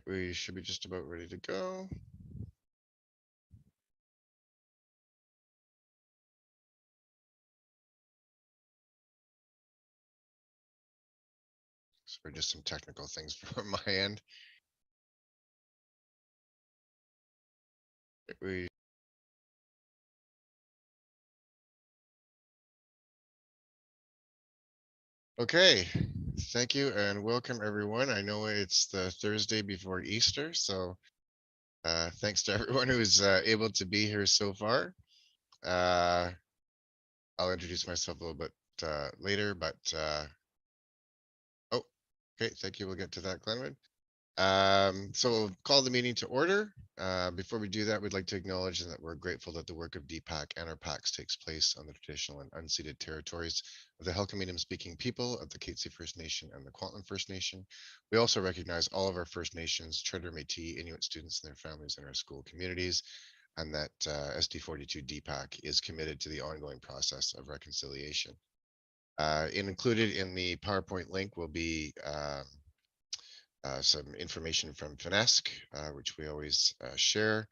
We should be just about ready to go. So just some technical things from my end. We Okay, thank you and welcome everyone. I know it's the Thursday before Easter, so thanks to everyone who's able to be here so far. Uh, I'll introduce myself a little bit later, but oh, okay, thank you. We'll get to that, Glenwood. So we'll call the meeting to order. Before we do that, we'd like to acknowledge that we're grateful that the work of DPAC and our PACs takes place on the traditional and unceded territories of the Halkanidim speaking people of the Katzie First Nation and the Kwantlen First Nation. We also recognize all of our First Nations, Charter Métis, Inuit students and their families in our school communities, and that SD42 DPAC is committed to the ongoing process of reconciliation. Included in the PowerPoint link will be some information from FINESC, which we always share.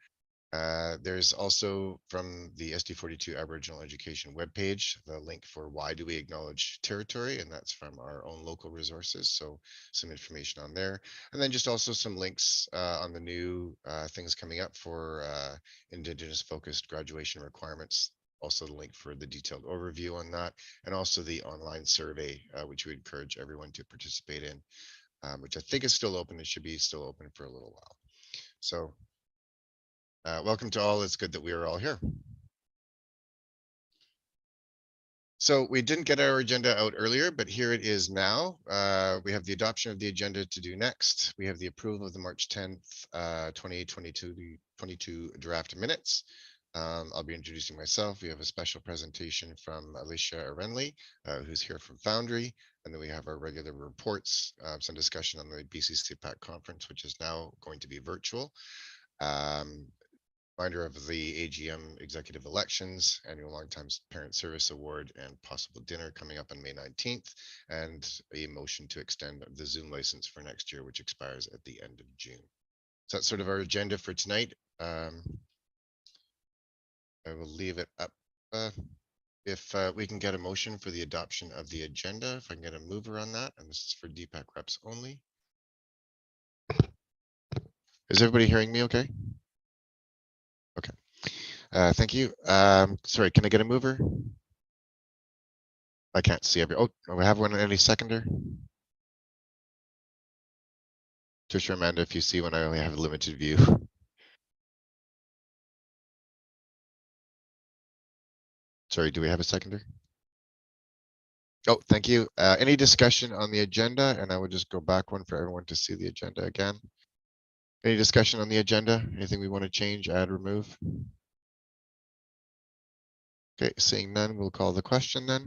There's also from the SD42 Aboriginal Education webpage, the link for why do we acknowledge territory, and that's from our own local resources. So some information on there. And then just also some links on the new things coming up for Indigenous focused graduation requirements. Also the link for the detailed overview on that, and also the online survey, which we encourage everyone to participate in. Which I think is still open. It should be still open for a little while. So welcome to all. It's good that we are all here. So we didn't get our agenda out earlier, but here it is now. We have the adoption of the agenda to do next. We have the approval of the March 10th, 2022 draft minutes. I'll be introducing myself. We have a special presentation from Alicia Arenley, who's here from Foundry. And then we have our regular reports, some discussion on the BCCPAC conference, which is now going to be virtual. Reminder of the AGM executive elections, annual Longtime Parent Service Award, and possible dinner coming up on May 19th, and a motion to extend the Zoom license for next year, which expires at the end of June. So that's sort of our agenda for tonight. I will leave it up. If we can get a motion for the adoption of the agenda, if I can get a mover on that, and this is for DPAC reps only. Is everybody hearing me okay? Okay. Thank you. Sorry, can I get a mover? I can't see every. Oh, do we have one? Any seconder? Trisha, Amanda, if you see one, I only have a limited view. Sorry, do we have a seconder? Oh, thank you. Any discussion on the agenda? And I will just go back one for everyone to see the agenda again. Any discussion on the agenda? Anything we want to change, add, remove? Okay, seeing none, we'll call the question then.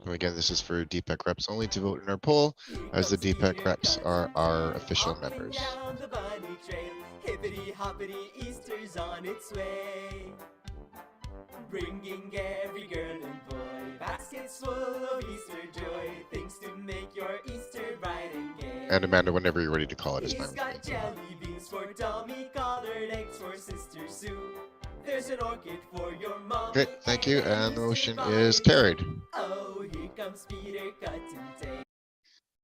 So again, this is for DPAC reps only to vote in our poll, as the DPAC reps are our official members. Down the bunny trail, hippity hoppity, Easter's on its way. Bringing every girl and boy baskets full of Easter joy, things to make your Easter bright and gay. And Amanda, whenever you're ready to call it, is He's fine. got jelly beans for Tommy, colored eggs for Sister Sue. There's an orchid for your mom. Okay, thank you, and the motion is carried. Oh, here comes Peter Cottontail.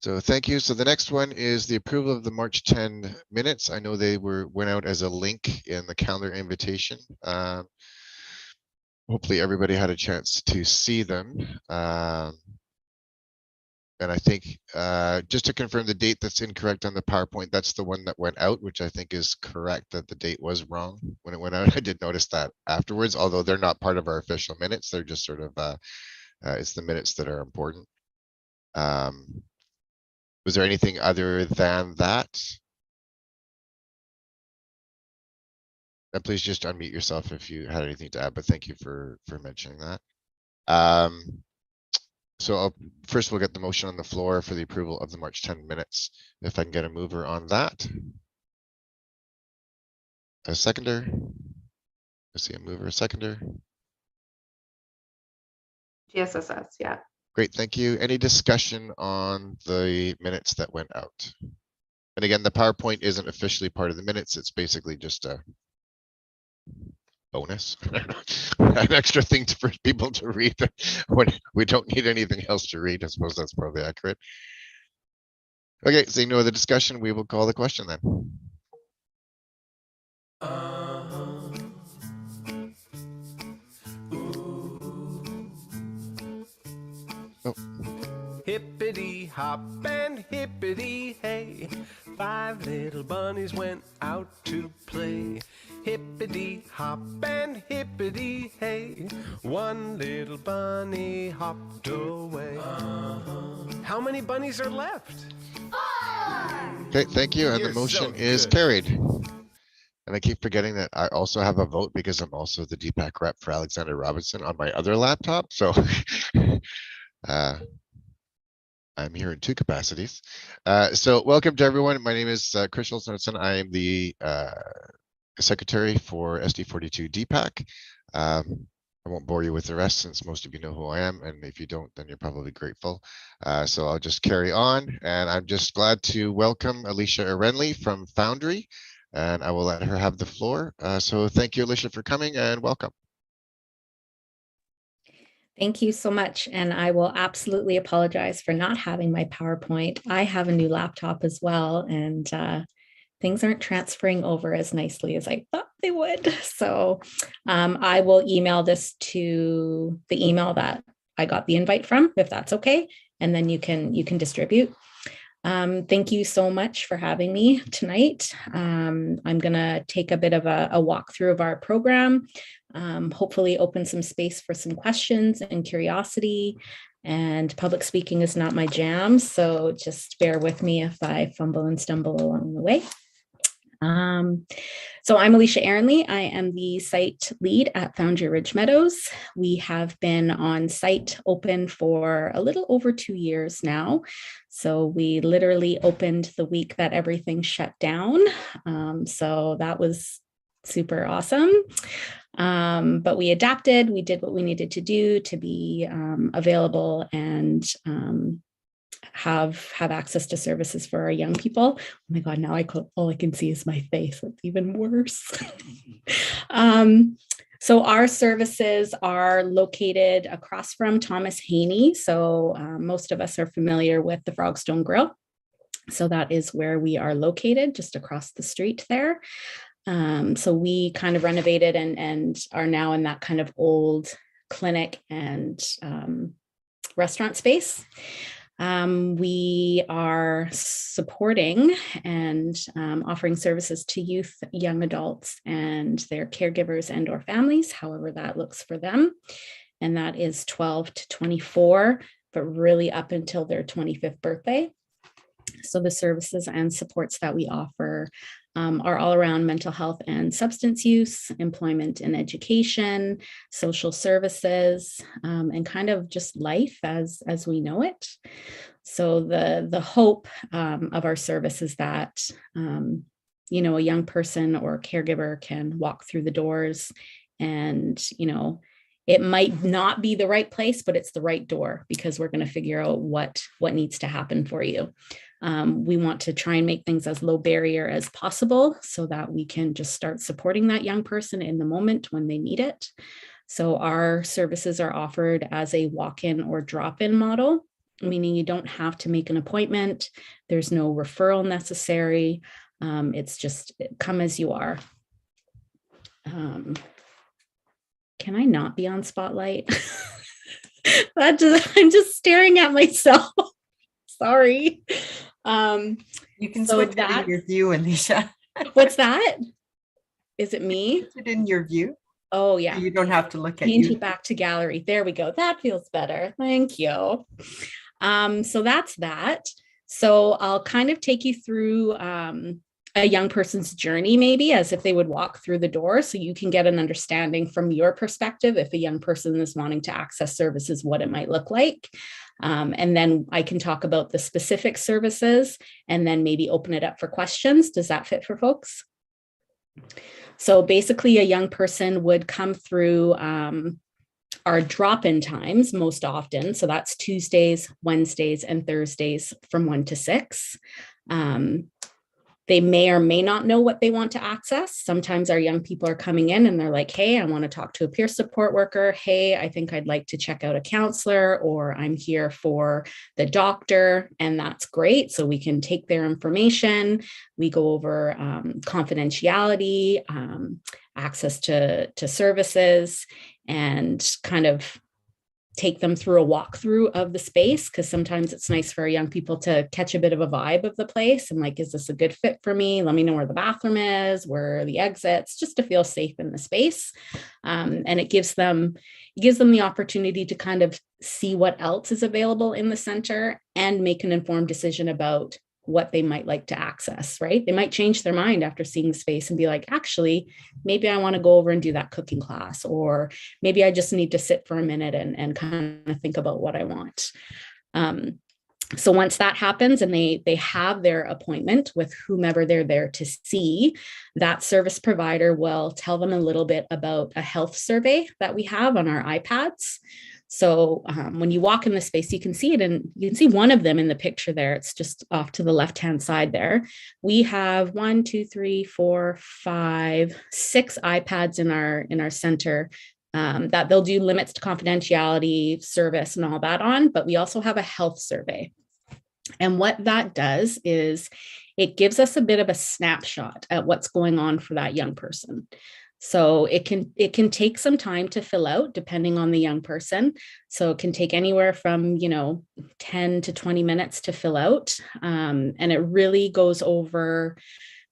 So thank you. So the next one is the approval of the March 10 minutes. I know they went out as a link in the calendar invitation. Hopefully everybody had a chance to see them. And I think just to confirm the date that's incorrect on the PowerPoint, that's the one that went out, which I think is correct, that the date was wrong when it went out. I did notice that afterwards, although they're not part of our official minutes. They're just sort of, it's the minutes that are important. Was there anything other than that? And please just unmute yourself if you had anything to add, but thank you for mentioning that. So first we'll get the motion on the floor for the approval of the March 10 minutes. If I can get a mover on that. A seconder. I see a mover, a seconder. GSSS, yeah. Great, thank you. Any discussion on the minutes that went out? And again, the PowerPoint isn't officially part of the minutes. It's basically just a bonus, an extra thing for people to read when we don't need anything else to read. I suppose that's probably accurate. Okay, seeing no other discussion, we will call the question then. Oh. Hippity hop and hippity hey, 5 little bunnies went out to play. Hippity hop and hippity hey, 1 little bunny hopped away. How many bunnies are left? Okay, thank you. And You're the motion so is good. carried. And I keep forgetting that I also have a vote because I'm also the DPAC rep for Alexander Robinson on my other laptop. So I'm here in 2 capacities. So welcome to everyone. My name is Chris Schultz-Knudsen. I am the secretary for SD42 DPAC. I won't bore you with the rest since most of you know who I am. And if you don't, then you're probably grateful. So I'll just carry on. And I'm just glad to welcome Alicia Arenley from Foundry. And I will let her have the floor. So thank you, Alicia, for coming and welcome. Thank you so much. And I will absolutely apologize for not having my PowerPoint. I have a new laptop as well, and things aren't transferring over as nicely as I thought they would. So I will email this to the email that I got the invite from, if that's okay. And then you can distribute. Thank you so much for having me tonight. I'm going to take a bit of a walkthrough of our program, hopefully open some space for some questions and curiosity. And public speaking is not my jam, so just bear with me if I fumble and stumble along the way. So I'm Alicia Arenley. I am the site lead at Foundry Ridge Meadows. We have been on site open for a little over 2 years now. So we literally opened the week that everything shut down. So that was super awesome. But we adapted, we did what we needed to do to be available and have access to services for our young people. Oh my God, now all I can see is my face. It's even worse. So our services are located across from Thomas Haney. So most of us are familiar with the Frogstone Grill. So that is where we are located, just across the street there. So we kind of renovated and are now in that kind of old clinic and restaurant space. We are supporting and offering services to youth, young adults, and their caregivers and or families, however that looks for them. And that is 12 to 24, but really up until their 25th birthday. So the services and supports that we offer are all around mental health and substance use, employment and education, social services, and kind of just life as we know it. So the hope of our service is that, you know, a young person or caregiver can walk through the doors and, you know, it might not be the right place, but it's the right door because we're going to figure out what needs to happen for you. We want to try and make things as low barrier as possible so that we can just start supporting that young person in the moment when they need it. So our services are offered as a walk-in or drop-in model, meaning you don't have to make an appointment. There's no referral necessary. It's just come as you are. Can I not be on Spotlight? I'm just staring at myself. Sorry. You can switch it in your view, Alicia. What's that? Is it me? Switch it in your view. Oh yeah. So you don't have to look at Change you. it back to gallery. There we go. That feels better. Thank you. So that's that. So I'll kind of take you through a young person's journey, maybe as if they would walk through the door, so you can get an understanding from your perspective if a young person is wanting to access services, what it might look like. And then I can talk about the specific services and then maybe open it up for questions. Does that fit for folks? So basically a young person would come through our drop-in times most often, so that's Tuesdays, Wednesdays, and Thursdays from 1 to 6. They may or may not know what they want to access. Sometimes our young people are coming in and they're like, hey, I want to talk to a peer support worker. Hey, I think I'd like to check out a counselor, or I'm here for the doctor. And that's great. So we can take their information. We go over confidentiality, access to services, and kind of take them through a walkthrough of the space, because sometimes it's nice for our young people to catch a bit of a vibe of the place and like, is this a good fit for me? Let me know where the bathroom is, where are the exits, just to feel safe in the space. And it gives them the opportunity to kind of see what else is available in the center and make an informed decision about what they might like to access, right? They might change their mind after seeing the space and be like, actually, maybe I want to go over and do that cooking class, or maybe I just need to sit for a minute and kind of think about what I want. So once that happens and they have their appointment with whomever they're there to see, that service provider will tell them a little bit about a health survey that we have on our iPads. So when you walk in the space, you can see it, and you can see one of them in the picture there. It's just off to the left-hand side there. We have 1, 2, 3, 4, 5, 6 iPads in our center that they'll do limits to confidentiality, service, and all that on. But we also have a health survey. And what that does is it gives us a bit of a snapshot at what's going on for that young person. So it can take some time to fill out depending on the young person. So it can take anywhere from 10 to 20 minutes to fill out. And it really goes over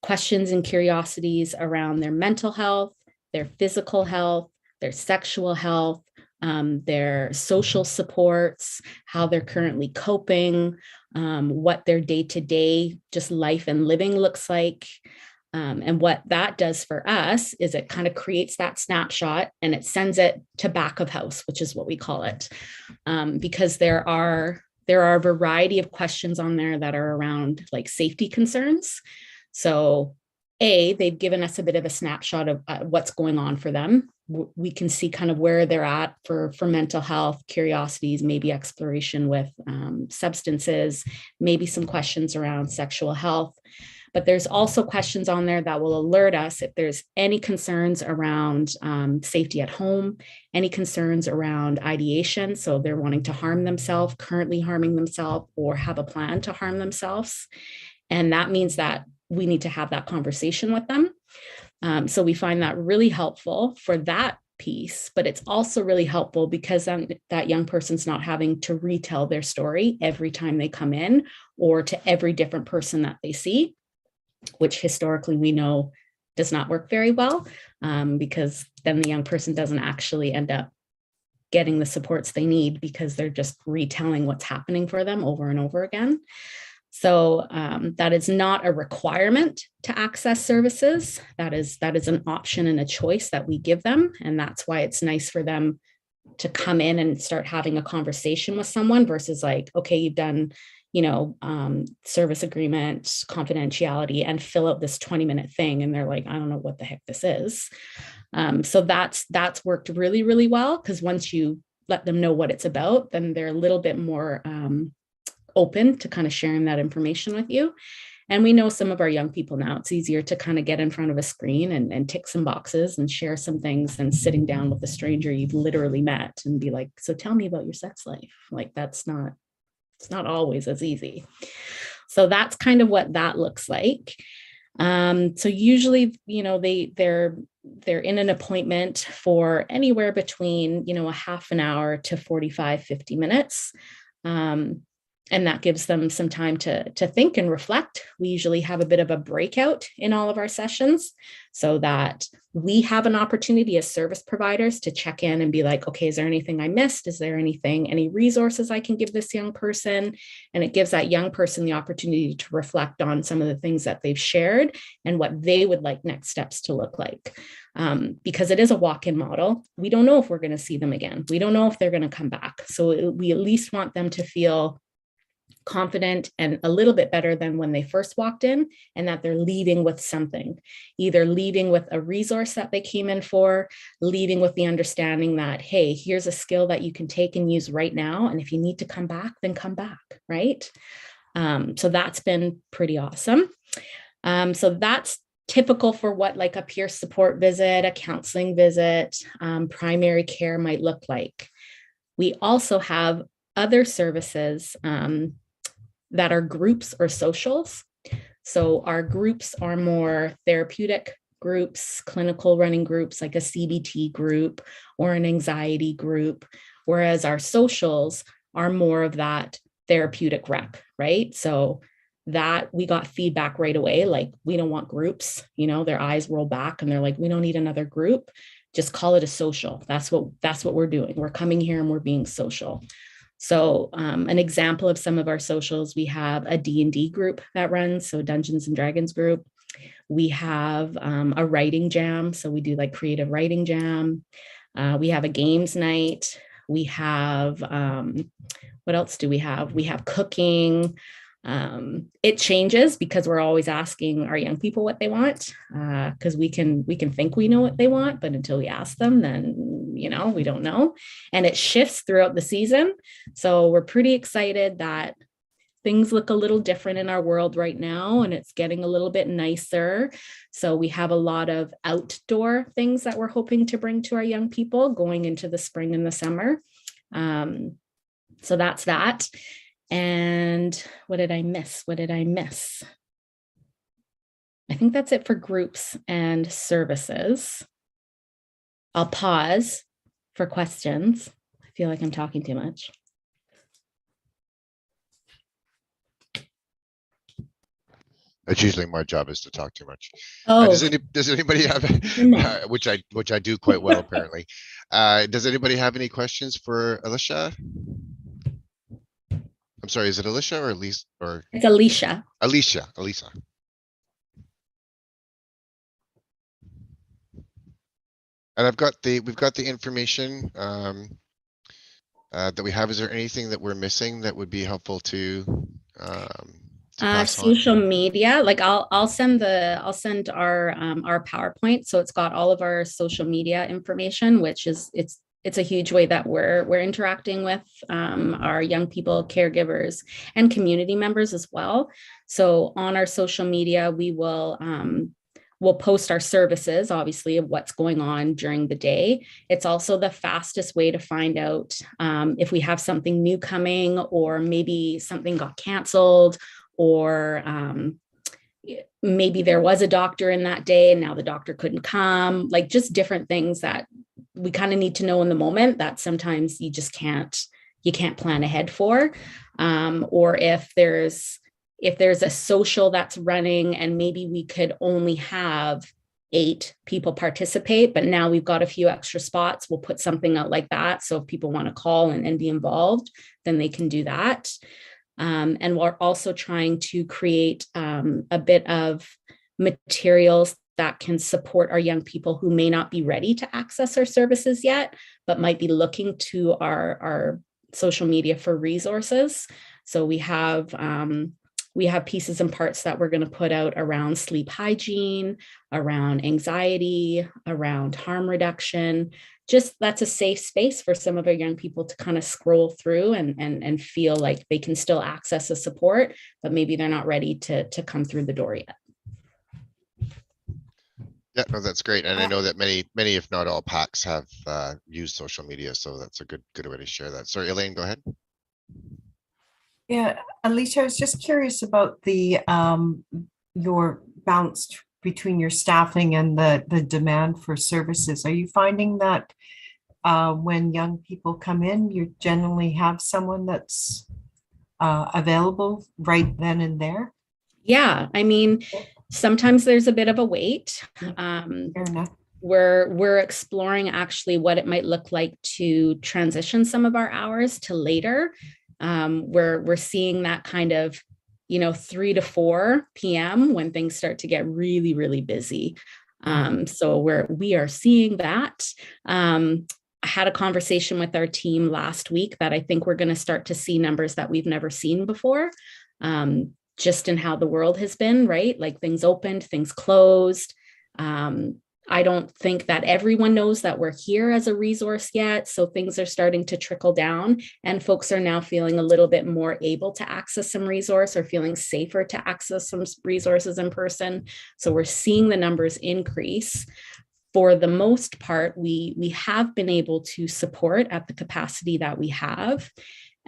questions and curiosities around their mental health, their physical health, their sexual health, their social supports, how they're currently coping, what their day-to-day just life and living looks like. And what that does for us is it kind of creates that snapshot and it sends it to back of house, which is what we call it, because there are a variety of questions on there that are around like safety concerns. So they've given us a bit of a snapshot of what's going on for them. We can see kind of where they're at for mental health, curiosities, maybe exploration with substances, maybe some questions around sexual health. But there's also questions on there that will alert us if there's any concerns around safety at home, any concerns around ideation. So they're wanting to harm themselves, currently harming themselves, or have a plan to harm themselves. And that means that we need to have that conversation with them. So we find that really helpful for that piece, but it's also really helpful because that young person's not having to retell their story every time they come in or to every different person that they see, which historically we know does not work very well, because then the young person doesn't actually end up getting the supports they need because they're just retelling what's happening for them over and over again. So that is not a requirement to access services. That is an option and a choice that we give them. And that's why it's nice for them to come in and start having a conversation with someone versus like, okay, you've done service agreement, confidentiality, and fill out this 20-minute thing. And they're like, I don't know what the heck this is. So that's worked really, really well, because once you let them know what it's about, then they're a little bit more open to kind of sharing that information with you. And we know some of our young people now, it's easier to kind of get in front of a screen and tick some boxes and share some things than sitting down with a stranger you've literally met and be like, so tell me about your sex life. Like it's not always as easy. So that's kind of what that looks like. So usually, they're in an appointment for anywhere between, a half an hour to 45, 50 minutes. And that gives them some time to think and reflect. We usually have a bit of a breakout in all of our sessions so that we have an opportunity as service providers to check in and be like, okay, is there anything I missed? Is there any resources I can give this young person? And it gives that young person the opportunity to reflect on some of the things that they've shared and what they would like next steps to look like. Because it is a walk-in model. We don't know if we're going to see them again. We don't know if they're going to come back. So we at least want them to feel confident and a little bit better than when they first walked in, and that they're leaving with something, either leaving with a resource that they came in for, leaving with the understanding that, hey, here's a skill that you can take and use right now. And if you need to come back, then come back, right? So that's been pretty awesome. So that's typical for what like a peer support visit, a counseling visit, primary care might look like. We also have other services that are groups or socials. So our groups are more therapeutic groups, clinical running groups like a CBT group or an anxiety group, whereas our socials are more of that therapeutic rep, right? So that we got feedback right away, like we don't want groups, you know, their eyes roll back and they're like, we don't need another group, just call it a social. That's what we're doing. We're coming here and we're being social. So an example of some of our socials, we have a D&D group that runs, so Dungeons and Dragons group. We have a writing jam, so we do like creative writing jam. We have a games night. We have, what else do we have? We have cooking. It changes because we're always asking our young people what they want, because we can think we know what they want, but until we ask them, then, you know, we don't know. And it shifts throughout the season. So we're pretty excited that things look a little different in our world right now, and it's getting a little bit nicer. So we have a lot of outdoor things that we're hoping to bring to our young people going into the spring and the summer. So that's that. And what did I miss? I think that's it for groups and services. I'll pause for questions. I feel like I'm talking too much. It's usually my job is to talk too much. Oh, Does anybody have, which I do quite well apparently. Does anybody have any questions for Alicia? I'm sorry, is it Alicia or Elise or it's Alicia. Alicia? And we've got the information that we have. Is there anything that we're missing that would be helpful to pass on? Social media, like I'll send our PowerPoint. So it's got all of our social media information, which is it's a huge way that we're interacting with our young people, caregivers, and community members as well. So on our social media, we'll post our services, obviously, of what's going on during the day. It's also the fastest way to find out if we have something new coming, or maybe something got canceled, or maybe there was a doctor in that day and now the doctor couldn't come, like just different things that we kind of need to know in the moment that sometimes you can't plan ahead for. Or if there's a social that's running and maybe we could only have 8 people participate, but now we've got a few extra spots, we'll put something out like that. So if people want to call and be involved, then they can do that. And we're also trying to create a bit of materials that can support our young people who may not be ready to access our services yet, but might be looking to our social media for resources. So we have pieces and parts that we're going to put out around sleep hygiene, around anxiety, around harm reduction. Just that's a safe space for some of our young people to kind of scroll through and feel like they can still access the support, but maybe they're not ready to come through the door yet. Yeah, no, that's great. And I know that many, if not all PACs have used social media. So that's a good way to share that. Sorry, Elaine, go ahead. Yeah, Alicia, I was just curious about the your balance between your staffing and the demand for services. Are you finding that when young people come in, you generally have someone that's available right then and there? Yeah, I mean, sometimes there's a bit of a wait. Fair enough. We're exploring actually what it might look like to transition some of our hours to later. We're seeing that kind of, 3 to 4 p.m. when things start to get really, really busy. So we are seeing that. had a conversation with our team last week that I think we're going to start to see numbers that we've never seen before, just in how the world has been, right? Like things opened, things closed. I don't think that everyone knows that we're here as a resource yet. So things are starting to trickle down, and folks are now feeling a little bit more able to access some resource, or feeling safer to access some resources in person. So we're seeing the numbers increase. For the most part, we have been able to support at the capacity that we have.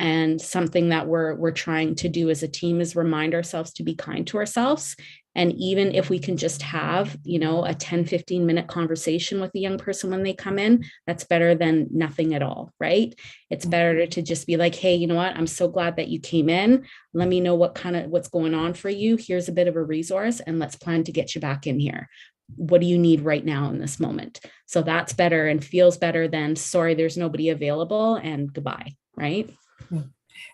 And something that we're trying to do as a team is remind ourselves to be kind to ourselves. And even if we can just have, a 10, 15 minute conversation with a young person when they come in, that's better than nothing at all, right? It's better to just be like, hey, you know what? I'm so glad that you came in. Let me know what's going on for you. Here's a bit of a resource, and let's plan to get you back in here. What do you need right now in this moment? So that's better and feels better than, sorry, there's nobody available and goodbye, right? Yeah.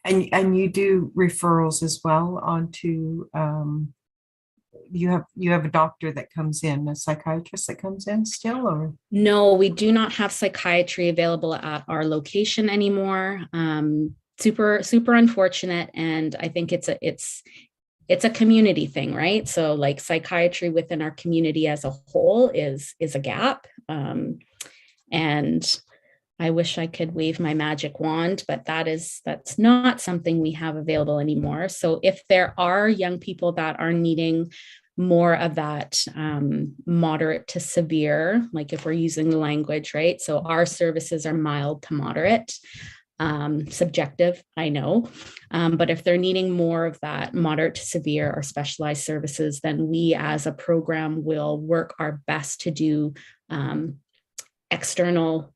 And you do referrals as well onto, you have a doctor that comes in, a psychiatrist that comes in still, or? No, we do not have psychiatry available at our location anymore. Super, super unfortunate. And I think it's a community thing, right? So like psychiatry within our community as a whole is a gap. And I wish I could wave my magic wand, but that's not something we have available anymore. So if there are young people that are needing more of that moderate to severe, like if we're using the language, right? So our services are mild to moderate. Subjective, I know. But if they're needing more of that moderate to severe or specialized services, then we as a program will work our best to do external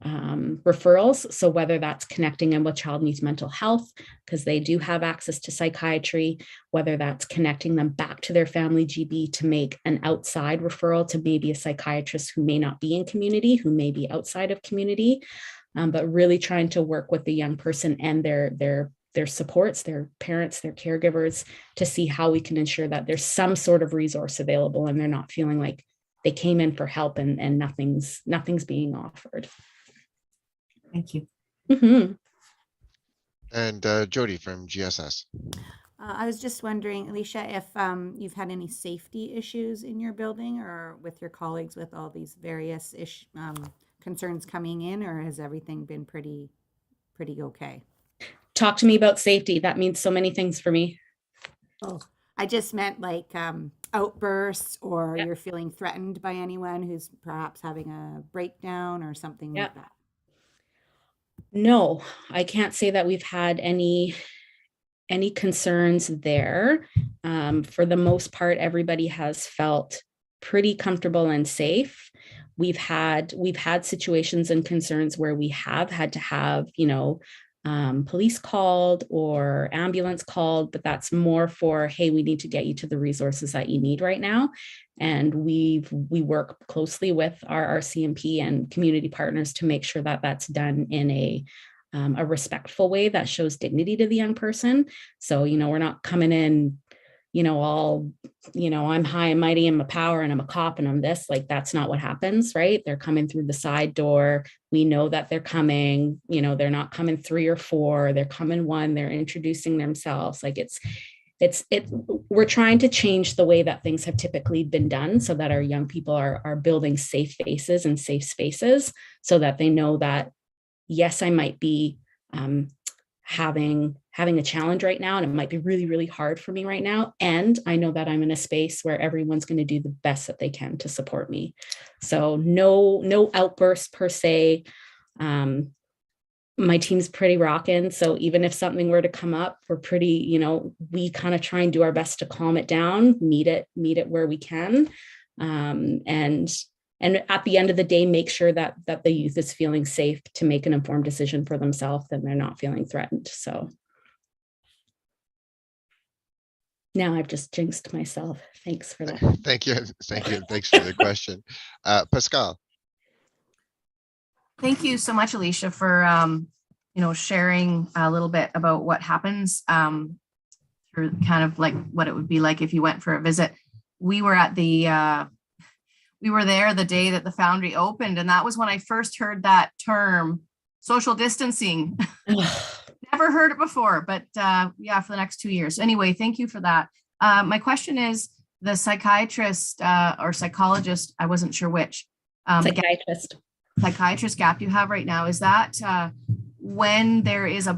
referrals. So whether that's connecting in with child needs mental health, because they do have access to psychiatry, whether that's connecting them back to their family GB to make an outside referral to maybe a psychiatrist who may not be in community, who may be outside of community. But really trying to work with the young person and their supports, their parents, their caregivers, to see how we can ensure that there's some sort of resource available and they're not feeling like they came in for help and nothing's being offered. Thank you. Mm-hmm. And Jody from GSS. I was just wondering, Alicia, if you've had any safety issues in your building or with your colleagues with all these various concerns coming in, or has everything been pretty okay? Talk to me about safety. That means so many things for me. Oh, I just meant like outbursts, or Yeah. you're feeling threatened by anyone who's perhaps having a breakdown or something Yeah. like that. No, I can't say that we've had any concerns there. For the most part, everybody has felt pretty comfortable and safe. We've had situations and concerns where we have had to have, police called or ambulance called, but that's more for, hey, we need to get you to the resources that you need right now. And we work closely with our RCMP and community partners to make sure that that's done in a respectful way that shows dignity to the young person. So, we're not coming in, all, I'm high and mighty, I'm a power and I'm a cop and I'm this, like, that's not what happens, right? They're coming through the side door. We know that they're coming, they're not coming 3 or 4, they're coming 1, they're introducing themselves. Like we're trying to change the way that things have typically been done so that our young people are building safe faces and safe spaces so that they know that, yes, I might be having a challenge right now, and it might be really, really hard for me right now. And I know that I'm in a space where everyone's going to do the best that they can to support me. So no outbursts per se. My team's pretty rocking. So even if something were to come up, we're pretty, we kind of try and do our best to calm it down, meet it where we can. And at the end of the day, make sure that the youth is feeling safe to make an informed decision for themselves and they're not feeling threatened. So now I've just jinxed myself. Thanks for that. Thank you. Thank you. Thanks for the question. Pascal. Thank you so much, Alicia, for sharing a little bit about what happens through kind of like what it would be like if you went for a visit. We were at the we were there the day that the Foundry opened, and that was when I first heard that term, social distancing. Never heard it before, but yeah, for the next 2 years. Anyway, thank you for that. My question is, the psychiatrist or psychologist, I wasn't sure which. Psychiatrist gap you have right now, is that when there is a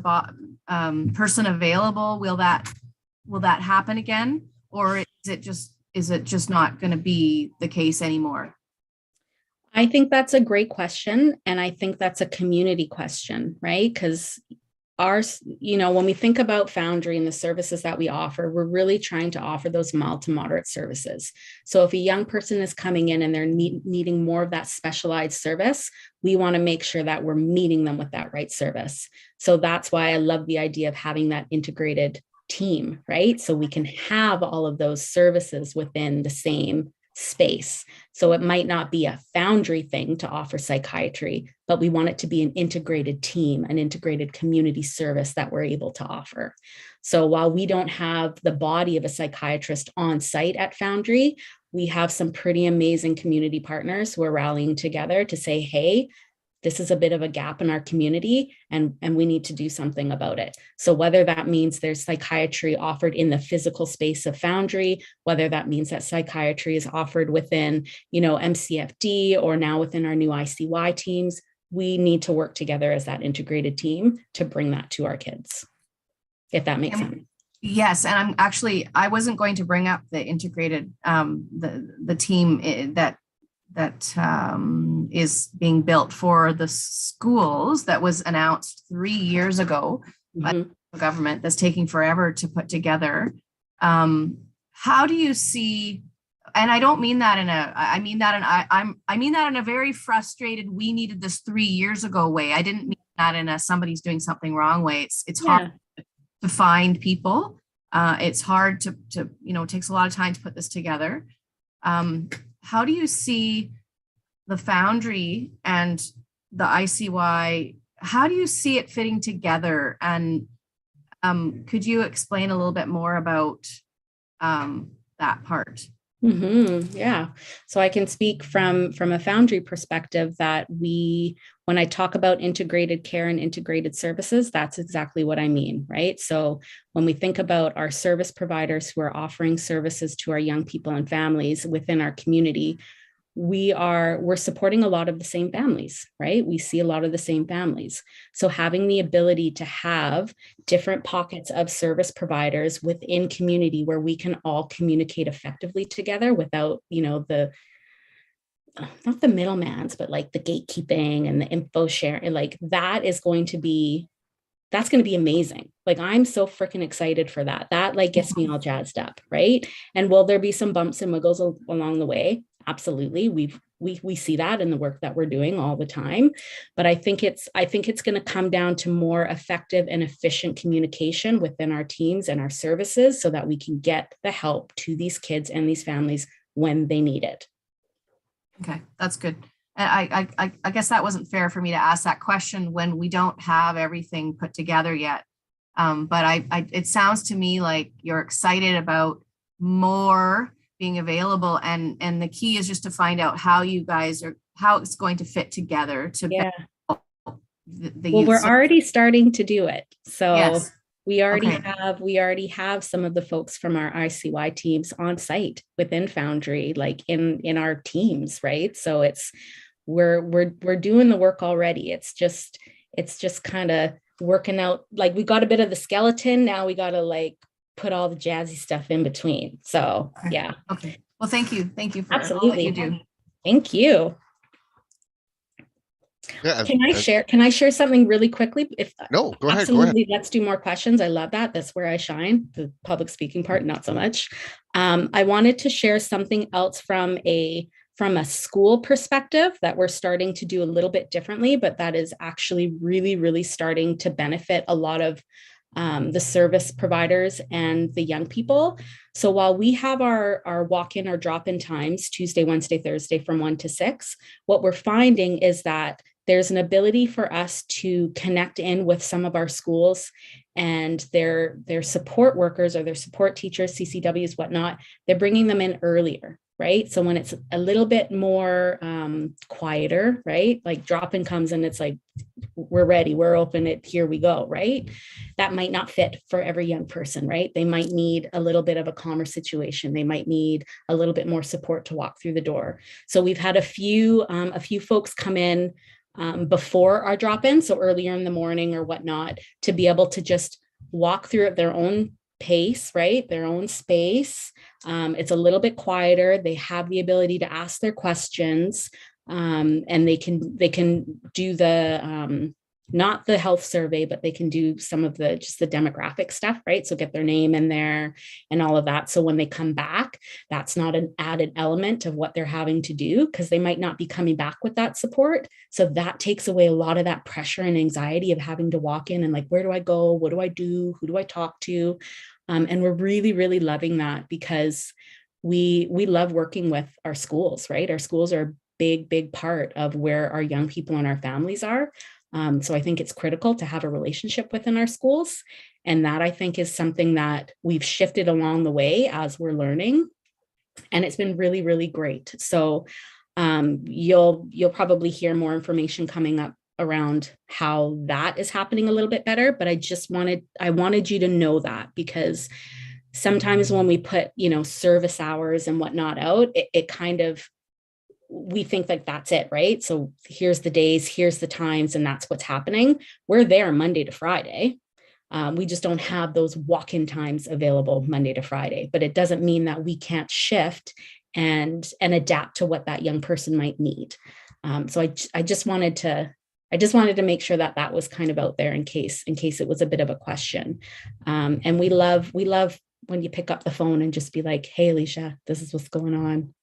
person available, will that happen again? Or is it just not going to be the case anymore? I think that's a great question. And I think that's a community question, right? Because when we think about Foundry and the services that we offer, we're really trying to offer those mild to moderate services. So if a young person is coming in and they're needing more of that specialized service, we want to make sure that we're meeting them with that right service. So that's why I love the idea of having that integrated team, right? So we can have all of those services within the same space. So it might not be a Foundry thing to offer psychiatry, but we want it to be an integrated team, an integrated community service that we're able to offer. So while we don't have the body of a psychiatrist on site at Foundry, we have some pretty amazing community partners who are rallying together to say, hey, this is a bit of a gap in our community and we need to do something about it. So whether that means there's psychiatry offered in the physical space of Foundry, whether that means that psychiatry is offered within, MCFD or now within our new ICY teams, we need to work together as that integrated team to bring that to our kids, if that makes sense. Yes, and I wasn't going to bring up the integrated, the team that is being built for the schools that was announced 3 years ago by the government, that's taking forever to put together. How do you see, and I don't mean that I mean that in a very frustrated, we needed this 3 years ago way. I didn't mean that in a somebody's doing something wrong way. It's hard to find people. It's hard to it takes a lot of time to put this together. How do you see the Foundry and the ICY? How do you see it fitting together? And could you explain a little bit more about that part? Yeah. So I can speak from a Foundry perspective that when I talk about integrated care and integrated services, that's exactly what I mean, right? So when we think about our service providers who are offering services to our young people and families within our community, we're supporting a lot of the same families, right? We see a lot of the same families. So having the ability to have different pockets of service providers within community where we can all communicate effectively together without, not the middlemans, but like the gatekeeping and the info sharing, like that's going to be amazing. Like, I'm so freaking excited for that. That like gets me all jazzed up, right? And will there be some bumps and wiggles along the way? Absolutely. We see that in the work that we're doing all the time. But I think it's going to come down to more effective and efficient communication within our teams and our services so that we can get the help to these kids and these families when they need it. Okay, that's good. And I guess that wasn't fair for me to ask that question when we don't have everything put together yet. But it sounds to me like you're excited about more being available, and the key is just to find out how it's going to fit together to we're already starting to do it. So yes. we already have some of the folks from our ICY teams on site within Foundry, like in our teams, right? So we're doing the work already. It's just kind of working out. Like, we got a bit of the skeleton, now we got to like put all the jazzy stuff in between. So yeah. Okay. Well, thank you for absolutely all that you do. Thank you. Yeah. Can I share something really quickly? No, go ahead. Let's do more questions. I love that. That's where I shine. The public speaking part, not so much. I wanted to share something else from a school perspective that we're starting to do a little bit differently, but that is actually really, really starting to benefit a lot of the service providers and the young people. So while we have our walk-in or drop-in times, Tuesday, Wednesday, Thursday from 1 to 6, what we're finding is that there's an ability for us to connect in with some of our schools and their support workers or their support teachers, CCWs, whatnot. They're bringing them in earlier. right? So when it's a little bit more quieter, right? Like drop-in comes and it's like, we're ready, we're open, here we go, right? That might not fit for every young person, right? They might need a little bit of a calmer situation. They might need a little bit more support to walk through the door. So we've had a few folks come in before our drop-in, so earlier in the morning or whatnot, to be able to just walk through at their own pace, right? Their own space. It's a little bit quieter. They have the ability to ask their questions, and they can do the not the health survey, but they can do some of the just the demographic stuff, right? So get their name in there and all of that. So when they come back, that's not an added element of what they're having to do, because they might not be coming back with that support. So that takes away a lot of that pressure and anxiety of having to walk in and like, where do I go? What do I do? Who do I talk to? And we're really, really loving that, because we love working with our schools, right? Our schools are a big part of where our young people and our families are. So I think it's critical to have a relationship within our schools. And that, I think, is something that we've shifted along the way as we're learning. And it's been really, really great. So you'll probably hear more information coming up around how that is happening a little bit better. But I wanted you to know that, because sometimes when we put, service hours and whatnot out, it kind of, we think like that's it, right? So here's the days, here's the times, and that's what's happening. We're there Monday to Friday. We just don't have those walk-in times available Monday to Friday, but it doesn't mean that we can't shift and adapt to what that young person might need. So I just wanted to make sure that that was kind of out there in case it was a bit of a question. And we love when you pick up the phone and just be like, hey, Alicia, this is what's going on.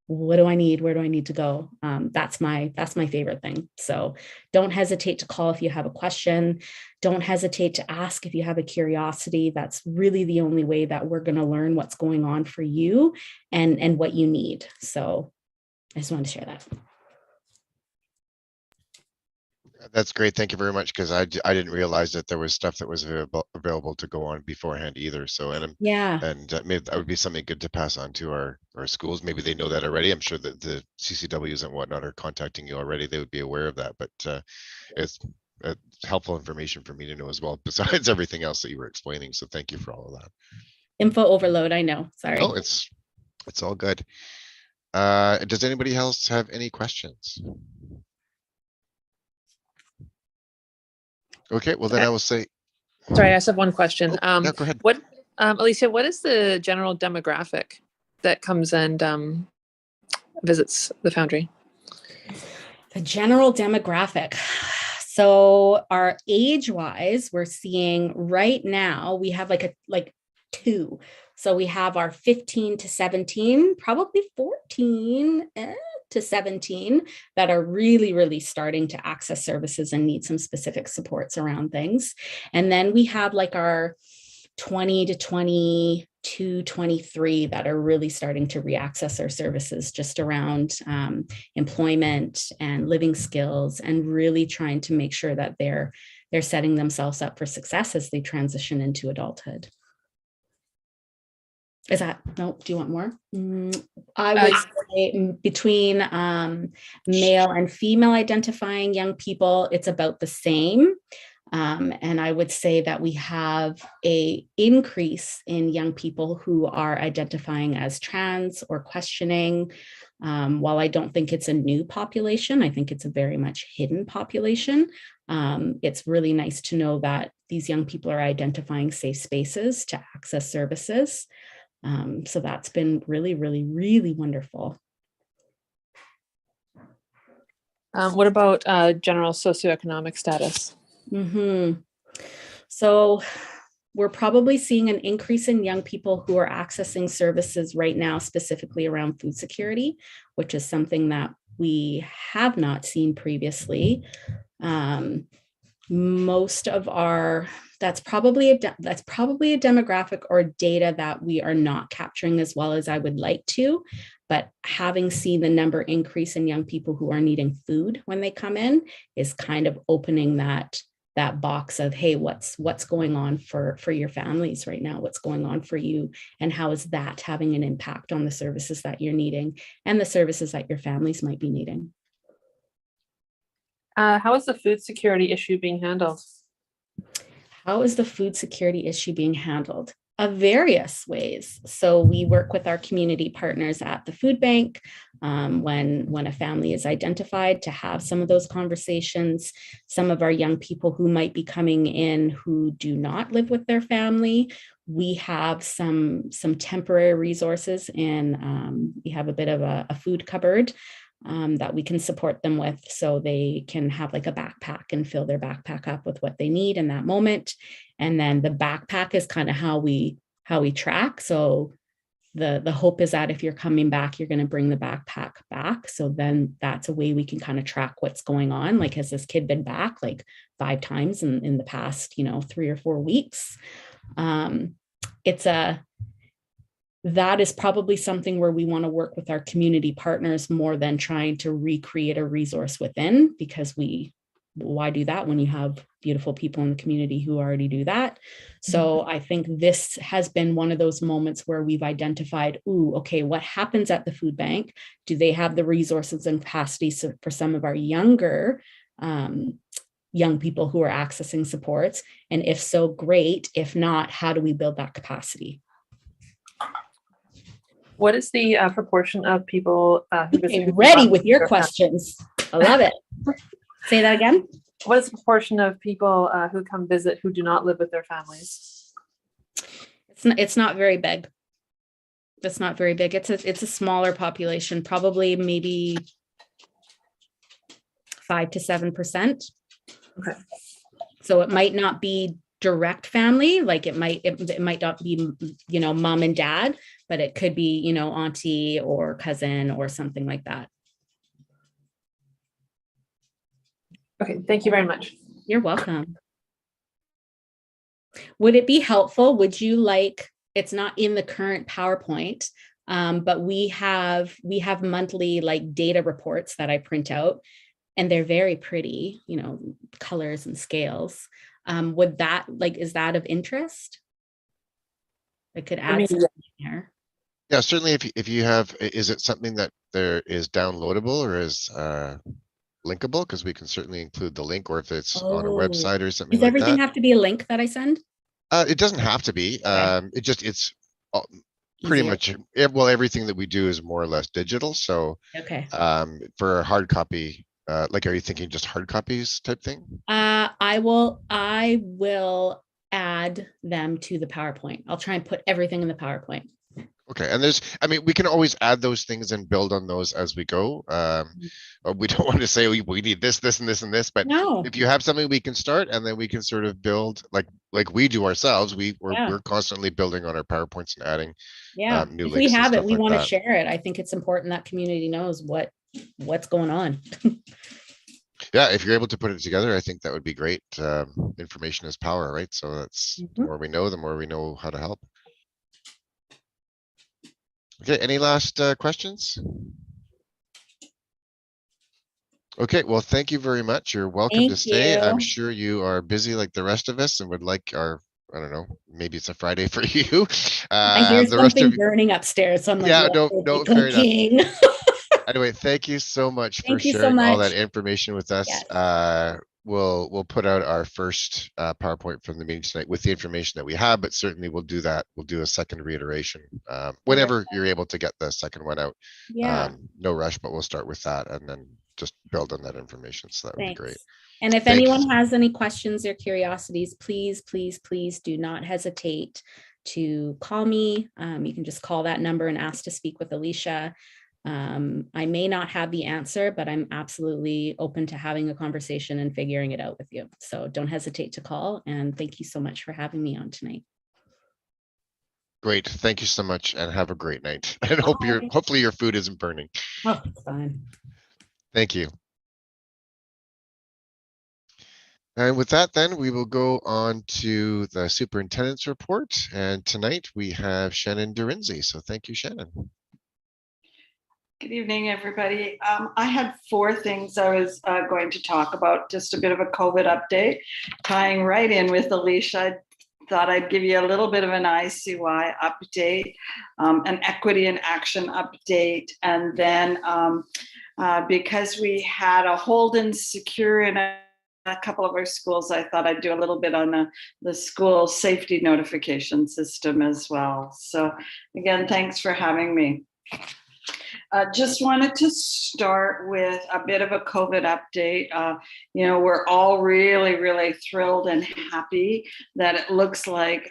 What do I need? Where do I need to go? That's my favorite thing. So don't hesitate to call if you have a question. Don't hesitate to ask if you have a curiosity. That's really the only way that we're going to learn what's going on for you and what you need. So I just wanted to share that. That's great. Thank you very much. Because I didn't realize that there was stuff that was available to go on beforehand either. So, Yeah. maybe that would be something good to pass on to our schools. Maybe they know that already. I'm sure that the CCWs and whatnot are contacting you already. They would be aware of that, but it's helpful information for me to know as well, besides everything else that you were explaining. So thank you for all of that. Info overload, I know. Sorry. Oh, it's all good. Does anybody else have any questions? Okay, well then I will say. Sorry, I just have one question. Yeah, go ahead. What, Alicia, what is the general demographic that comes and visits the Foundry? The general demographic. So our age-wise, we're seeing right now, we have like two. So we have our 15 to 17, probably 14 to 17 that are really, really starting to access services and need some specific supports around things. And then we have like our 20 to 22, 23 that are really starting to reaccess our services just around employment and living skills, and really trying to make sure that they're setting themselves up for success as they transition into adulthood. Is that, no, do you want more? I would say between male and female identifying young people, it's about the same. And I would say that we have an increase in young people who are identifying as trans or questioning. While I don't think it's a new population, I think it's a very much hidden population. It's really nice to know that these young people are identifying safe spaces to access services. So that's been really, really, really wonderful. What about general socioeconomic status? Mm-hmm. So we're probably seeing an increase in young people who are accessing services right now, specifically around food security, which is something that we have not seen previously. Most of our, that's probably a demographic or data that we are not capturing as well as I would like to, but having seen the number increase in young people who are needing food when they come in is kind of opening that that box of, hey, what's going on for your families right now? What's going on for you? And how is that having an impact on the services that you're needing and the services that your families might be needing? How is the food security issue being handled? How is the food security issue being handled? Various ways. So we work with our community partners at the food bank when a family is identified to have some of those conversations. Some of our young people who might be coming in who do not live with their family, we have some temporary resources, and we have a bit of a food cupboard that we can support them with, so they can have like a backpack and fill their backpack up with what they need in that moment. And then the backpack is kind of how we track. So the hope is that if you're coming back, you're going to bring the backpack back. So then that's a way we can kind of track what's going on. Like, has this kid been back like 5 times in the past, 3 or 4 weeks? That is probably something where we want to work with our community partners more than trying to recreate a resource within, because why do that when you have beautiful people in the community who already do that? So I think this has been one of those moments where we've identified, okay, what happens at the food bank? Do they have the resources and capacity for some of our younger young people who are accessing supports? And if so, great. If not, how do we build that capacity? What is the proportion of people who visit? Ready with your questions. I love it. Say that again. What is the proportion of people who come visit who do not live with their families? It's not very big. It's not very big. It's a smaller population, probably maybe 5 to 7%. Okay. So it might not be direct family, like it might not be mom and dad, but it could be auntie or cousin or something like that. Okay, thank you very much. You're welcome. Would it be helpful? Would you like, it's not in the current PowerPoint, but we have monthly like data reports that I print out, and they're very pretty, colors and scales. Would that, is that of interest? I could add something here. Yeah, certainly if you have, is it something that there is downloadable or is linkable? Because we can certainly include the link, or if it's on a website or something Does like everything that. have to be a link that I send? It doesn't have to be. Okay. It's pretty much, well, everything that we do is more or less digital. So okay. For a hard copy, are you thinking just hard copies type thing? I will add them to the PowerPoint. I'll try and put everything in the PowerPoint. Okay, and we can always add those things and build on those as we go. We don't want to say we need this, and this, but no. If you have something, we can start, and then we can sort of build like we do ourselves. We're constantly building on our PowerPoints and adding new if links. We have it, we want to share it. I think it's important that community knows what's going on. Yeah, if you're able to put it together, I think that would be great. Information is power, right? So that's the more we know, the more we know how to help. Okay, any last questions? Okay, well, thank you very much. You're welcome to stay. I'm sure you are busy like the rest of us and would like I don't know, maybe it's a Friday for you. I hear something burning upstairs. I'm like, yeah, no, fair enough. Anyway, thank you so much for sharing all that information with us. Yes. We'll put out our first PowerPoint from the meeting tonight with the information that we have, but certainly we'll do that. We'll do a second reiteration whenever you're able to get the second one out. Yeah. No rush, but we'll start with that and then just build on that information. So that would be great. And if anyone has any questions or curiosities, please do not hesitate to call me. You can just call that number and ask to speak with Alicia. I may not have the answer, but I'm absolutely open to having a conversation and figuring it out with you. So don't hesitate to call. And thank you so much for having me on tonight. Great. Thank you so much and have a great night. And hopefully your food isn't burning. Oh, it's fine. Thank you. And with that, then we will go on to the superintendent's report. And tonight we have Shannon Durinzi. So thank you, Shannon. Good evening, everybody. I had 4 things I was going to talk about, just a bit of a COVID update, tying right in with Alicia. I thought I'd give you a little bit of an ICY update, an equity in action update, and then because we had a hold and secure in a couple of our schools, I thought I'd do a little bit on the school safety notification system as well. So again, thanks for having me. Just wanted to start with a bit of a COVID update. We're all really, really thrilled and happy that it looks like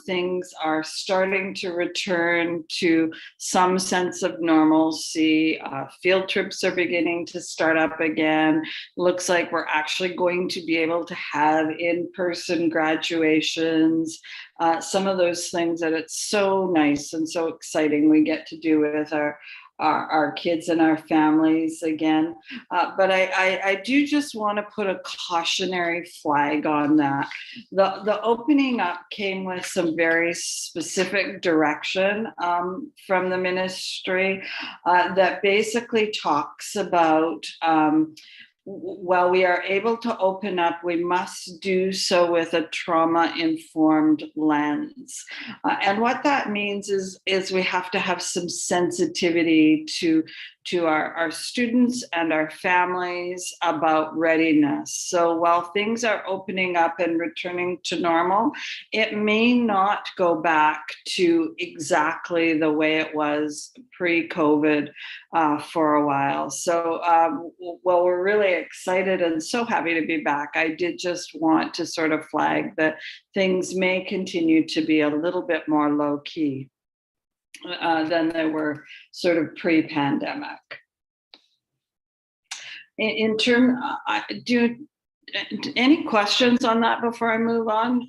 things are starting to return to some sense of normalcy. Field trips are beginning to start up again. Looks like we're actually going to be able to have in-person graduations. Some of those things that it's so nice and so exciting we get to do with our kids and our families again. But I do just want to put a cautionary flag on that. The opening up came with some very specific direction from the ministry that basically talks about while we are able to open up, we must do so with a trauma-informed lens. And what that means is we have to have some sensitivity to our students and our families about readiness. So while things are opening up and returning to normal, it may not go back to exactly the way it was pre-COVID for a while. So while we're really excited and so happy to be back, I did just want to sort of flag that things may continue to be a little bit more low key than they were sort of pre-pandemic. In terms, any questions on that before I move on?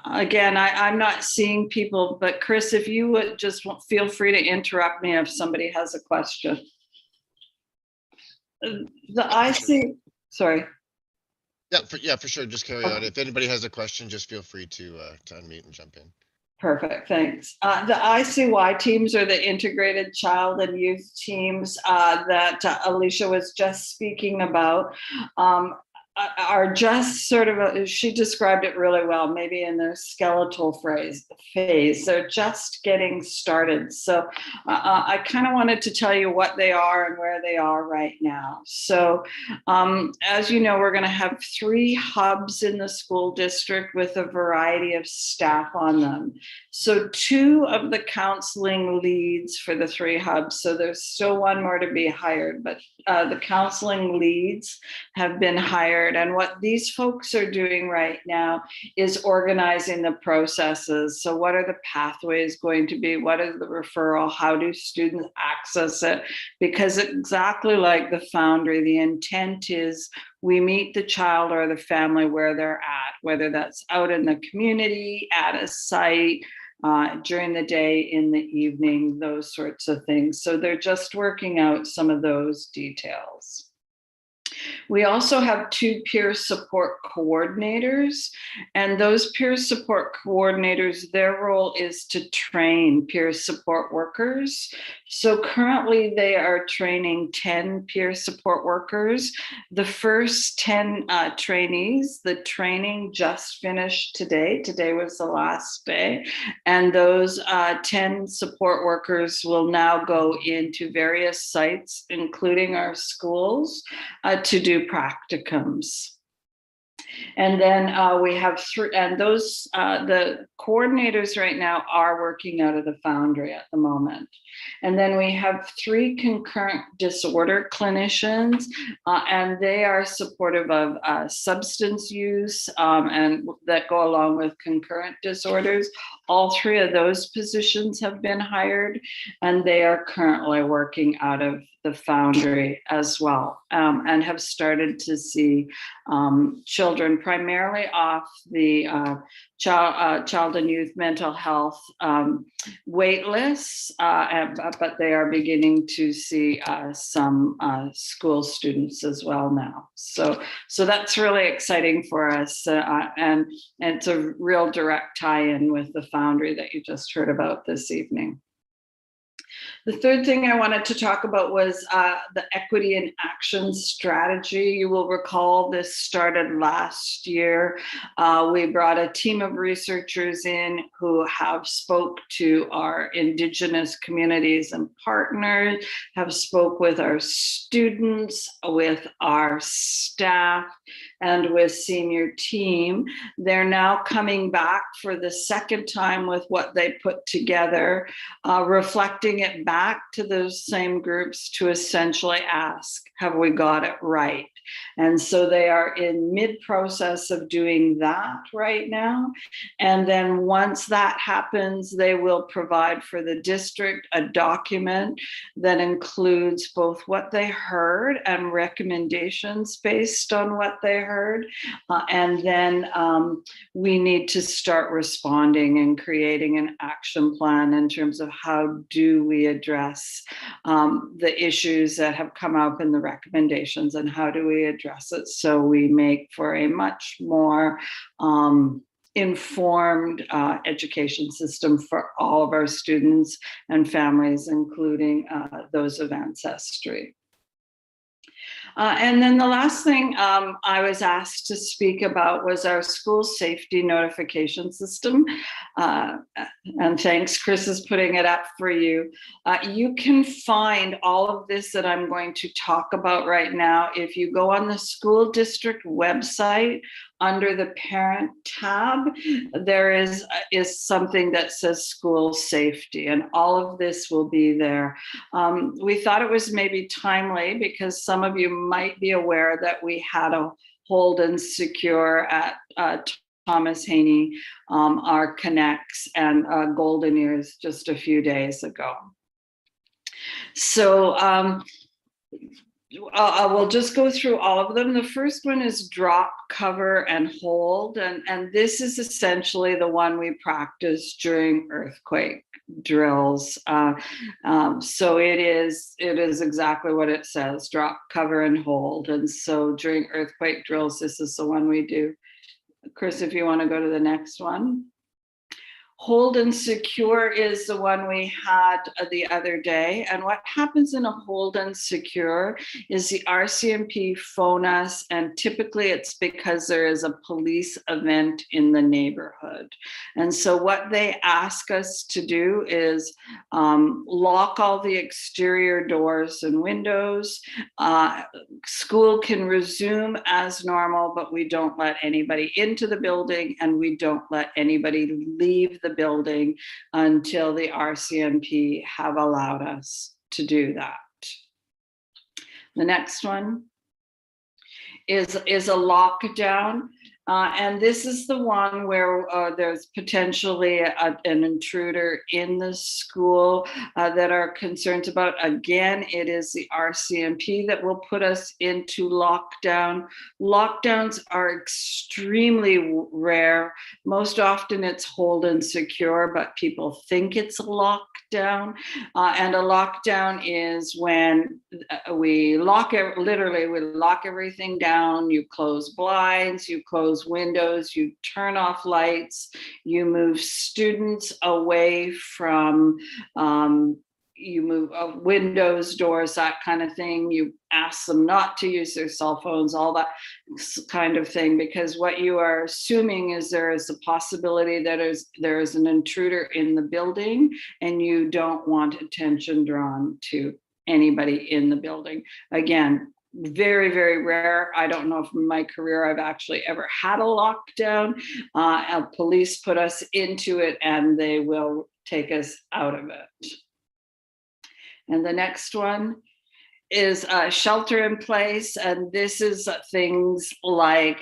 Again, I'm not seeing people, but Chris, if you would just feel free to interrupt me if somebody has a question. Sorry. Yeah, for sure. Just carry on. If anybody has a question, just feel free to unmute and jump in. Perfect, thanks. The ICY teams are the integrated child and youth teams that Alicia was just speaking about. Are just sort of, she described it really well, maybe in their skeletal phase. They're just getting started. So I kind of wanted to tell you what they are and where they are right now. So as you know, we're going to have 3 hubs in the school district with a variety of staff on them. So 2 of the counseling leads for the 3 hubs, so there's still 1 more to be hired, but the counseling leads have been hired. And what these folks are doing right now is organizing the processes. So what are the pathways going to be? What is the referral? How do students access it? Because exactly like the Foundry, the intent is we meet the child or the family where they're at, whether that's out in the community, at a site, during the day, in the evening, those sorts of things. So they're just working out some of those details. We also have 2 peer support coordinators, and those peer support coordinators, their role is to train peer support workers. So currently they are training 10 peer support workers. The first 10 trainees, the training just finished today. Today was the last day. And those 10 support workers will now go into various sites, including our schools, to do practicums. And then we have 3, and those, the coordinators right now are working out of the Foundry at the moment. And then we have 3 concurrent disorder clinicians, and they are supportive of substance use and that go along with concurrent disorders. All 3 of those positions have been hired, and they are currently working out of the Foundry as well, and have started to see children primarily off the child and youth mental health wait lists, but they are beginning to see some school students as well now. So that's really exciting for us, and it's a real direct tie-in with the Foundry that you just heard about this evening. The third thing I wanted to talk about was the equity in action strategy. You will recall this started last year. We brought a team of researchers in who have spoke to our Indigenous communities and partners, have spoke with our students, with our staff, and with senior team. They're now coming back for the second time with what they put together, reflecting it back to those same groups to essentially ask, have we got it right? And so they are in mid-process of doing that right now. And then once that happens, they will provide for the district a document that includes both what they heard and recommendations based on what they heard. And then we need to start responding and creating an action plan in terms of how do we address the issues that have come up in the recommendations, and how do we address it so we make for a much more informed education system for all of our students and families, including those of ancestry. And then the last thing I was asked to speak about was our school safety notification system. And thanks, Chris is putting it up for you. You can find all of this that I'm going to talk about right now if you go on the school district website. Under the parent tab, there is something that says school safety, and all of this will be there. We thought it was maybe timely because some of you might be aware that we had a hold and secure at Thomas Haney, our Connects and Golden Ears just a few days ago. So I will just go through all of them. The first one is drop, cover, and hold. And this is essentially the one we practice during earthquake drills. So it is exactly what it says, drop, cover, and hold. And so during earthquake drills, this is the one we do. Chris, if you want to go to the next one. Hold and secure is the one we had the other day. And what happens in a hold and secure is the RCMP phone us, and typically it's because there is a police event in the neighborhood. And so what they ask us to do is lock all the exterior doors and windows. School can resume as normal, but we don't let anybody into the building, and we don't let anybody leave the building until the RCMP have allowed us to do that. The next one is a lockdown. And this is the one where there's potentially an intruder in the school that are concerns about. Again, it is the RCMP that will put us into lockdown. Lockdowns are extremely rare. Most often it's hold and secure, but people think it's a lockdown. And a lockdown is when we literally lock everything down. You close blinds, you close windows, you turn off lights, you move students away from, you move windows, doors, that kind of thing. You ask them not to use their cell phones, all that kind of thing, because what you are assuming is there is a possibility that there is an intruder in the building, and you don't want attention drawn to anybody in the building. Again, very, very rare. I don't know if in my career I've actually ever had a lockdown. Police put us into it, and they will take us out of it. And the next one is shelter in place. And this is things like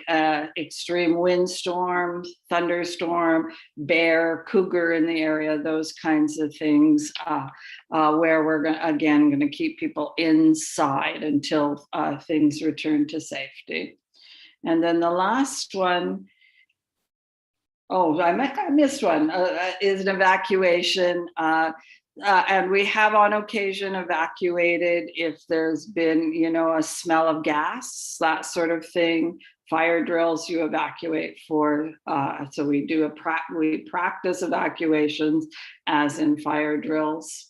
extreme windstorm, thunderstorm, bear, cougar in the area, those kinds of things, where we're going to keep people inside until things return to safety. And then the last one, I missed one, is an evacuation. And we have on occasion evacuated if there's been, a smell of gas, that sort of thing. Fire drills you evacuate for. So we practice evacuations as in fire drills.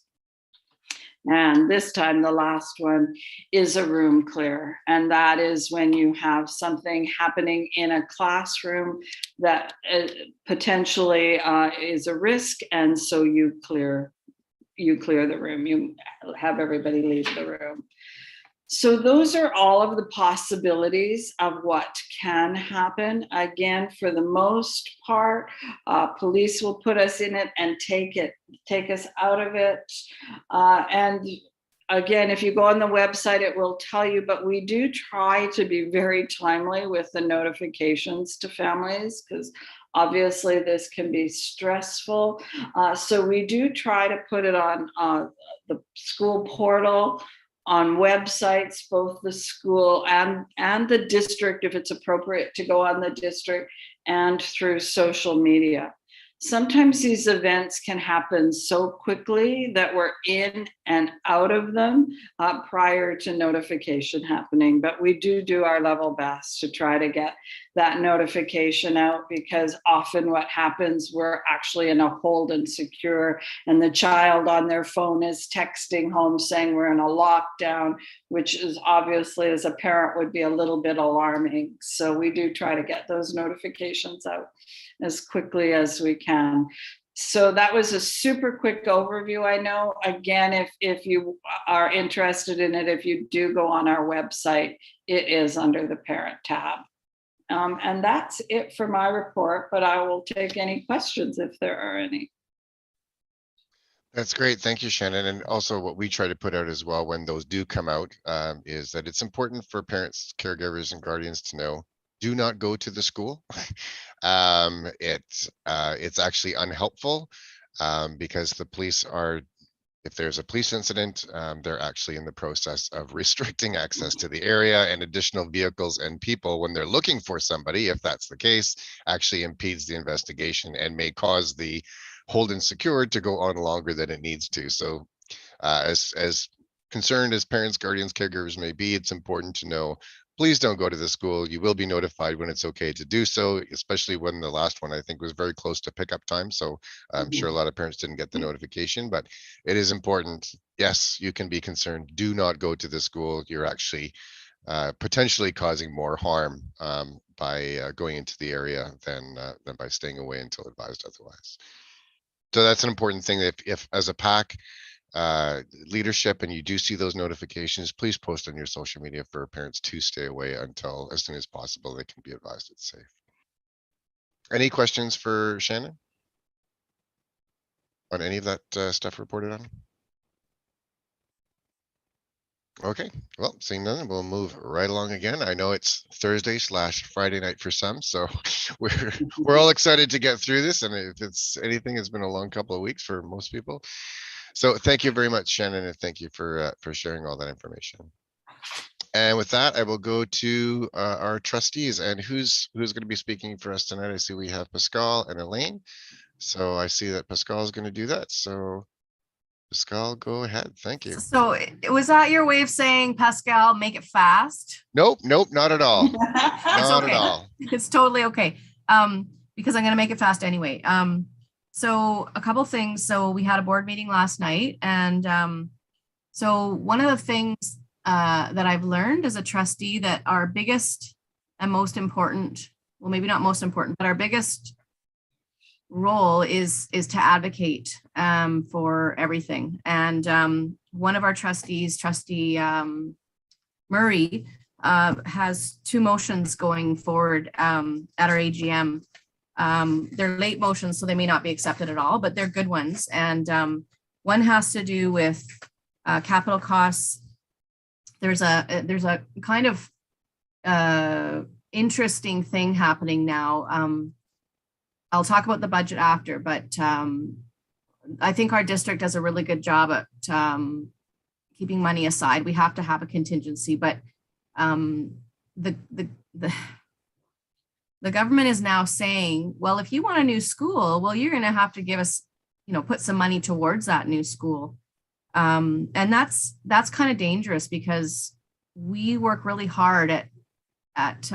And this time, the last one is a room clear. And that is when you have something happening in a classroom that potentially is a risk. And so you clear the room, you have everybody leave the room. So those are all of the possibilities of what can happen. Again, for the most part, police will put us in it and take us out of it. And again, if you go on the website, it will tell you, but we do try to be very timely with the notifications to families, because obviously this can be stressful. So we do try to put it on the school portal, on websites, both the school and the district, if it's appropriate to go on the district, and through social media. Sometimes these events can happen so quickly that we're in and out of them prior to notification happening. But we do our level best to try to get that notification out, because often what happens, we're actually in a hold and secure, and the child on their phone is texting home saying we're in a lockdown, which is obviously, as a parent, would be a little bit alarming. So we do try to get those notifications out as quickly as we can. So that was a super quick overview. I know, again, if you are interested in it, if you do go on our website, it is under the parent tab. And that's it for my report, but I will take any questions if there are any. That's great. Thank you, Shannon. And also what we try to put out as well when those do come out is that it's important for parents, caregivers, and guardians to know, do not go to the school. It's actually unhelpful because the police are, if there's a police incident, they're actually in the process of restricting access to the area, and additional vehicles and people, when they're looking for somebody, if that's the case, actually impedes the investigation and may cause the hold and secured to go on longer than it needs to. So as concerned as parents, guardians, caregivers may be, it's important to know, please don't go to the school. You will be notified when it's okay to do so, especially when the last one, I think, was very close to pickup time. So I'm sure a lot of parents didn't get the notification, but it is important. Yes, you can be concerned. Do not go to the school. You're actually potentially causing more harm by going into the area than by staying away until advised otherwise. So that's an important thing. If as a PAC, leadership, and you do see those notifications, please post on your social media for parents to stay away until, as soon as possible, they can be advised it's safe. Any questions for Shannon on any of that stuff reported on? Okay, well, seeing none, we'll move right along again. I know it's Thursday / Friday night for some, so we're all excited to get through this. And if it's anything, it's been a long couple of weeks for most people. So thank you very much, Shannon, and thank you for sharing all that information. And with that, I will go to our trustees, and who's going to be speaking for us tonight. I see we have Pascal and Elaine. So I see that Pascal is going to do that. So Pascal, go ahead. Thank you. So was that your way of saying, Pascal, make it fast? Nope, not at all. It's Not okay. at all. It's totally okay. Because I'm going to make it fast anyway. So a couple things. So we had a board meeting last night, and so one of the things that I've learned as a trustee, that our biggest and most important, well, maybe not most important, but our biggest role is to advocate for everything. And one of our trustees, Trustee Murray, has 2 motions going forward at our AGM. They're late motions, so they may not be accepted at all, but they're good ones. And one has to do with capital costs. There's a kind of interesting thing happening now. I'll talk about the budget after, but I think our district does a really good job at keeping money aside. We have to have a contingency, but the government is now saying, well, if you want a new school, well, you're going to have to give us, put some money towards that new school. And that's kind of dangerous, because we work really hard at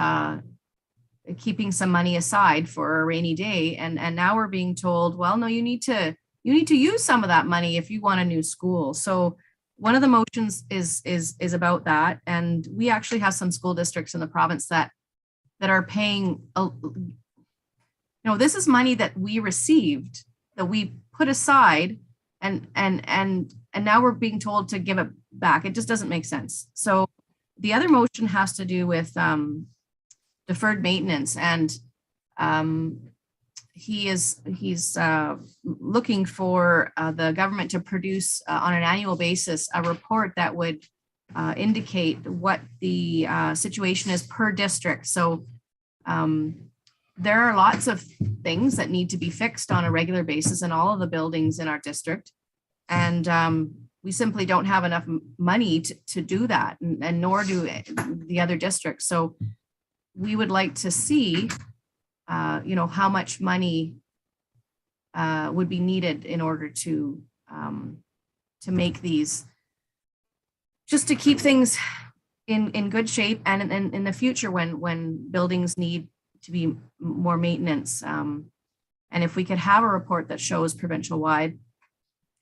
keeping some money aside for a rainy day. And now we're being told, well, no, you need to use some of that money if you want a new school. So one of the motions is about that. And we actually have some school districts in the province that are paying, this is money that we received, that we put aside, and now we're being told to give it back. It just doesn't make sense. So the other motion has to do with deferred maintenance, and he's looking for the government to produce on an annual basis a report that would indicate what the situation is per district. So there are lots of things that need to be fixed on a regular basis in all of the buildings in our district. And we simply don't have enough money to do that, and nor do the other districts. So we would like to see, how much money would be needed in order to make these, just to keep things in good shape, and in the future when buildings need to be more maintenance. And if we could have a report that shows provincial wide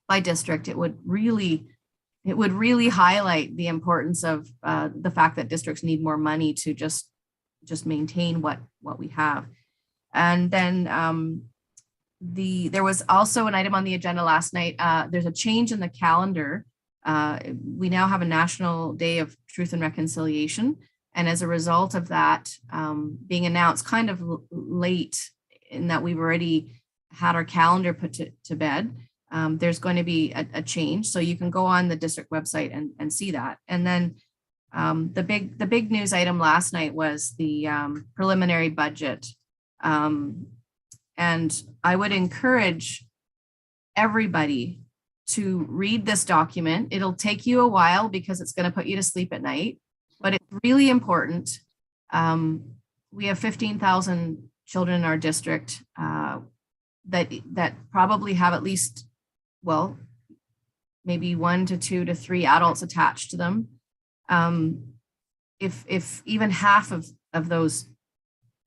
by district, it would really highlight the importance of the fact that districts need more money to just maintain what we have. And then there was also an item on the agenda last night. There's a change in the calendar. We now have a National Day of Truth and Reconciliation. And as a result of that being announced kind of late, in that we've already had our calendar put to bed, there's going to be a change. So you can go on the district website and see that. And then the big news item last night was the preliminary budget. And I would encourage everybody to read this document. It'll take you a while because it's going to put you to sleep at night, but it's really important. We have 15,000 children in our district that probably have at least, well, maybe 1 to 2 to 3 adults attached to them. If even half of those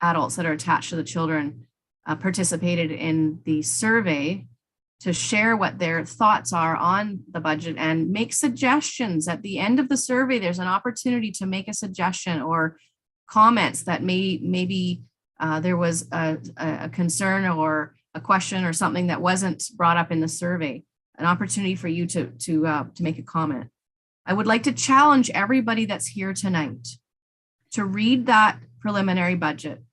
adults that are attached to the children participated in the survey to share what their thoughts are on the budget and make suggestions at the end of the survey, there's an opportunity to make a suggestion or comments that maybe there was a concern or a question or something that wasn't brought up in the survey, an opportunity for you to make a comment. I would like to challenge everybody that's here tonight to read that preliminary budget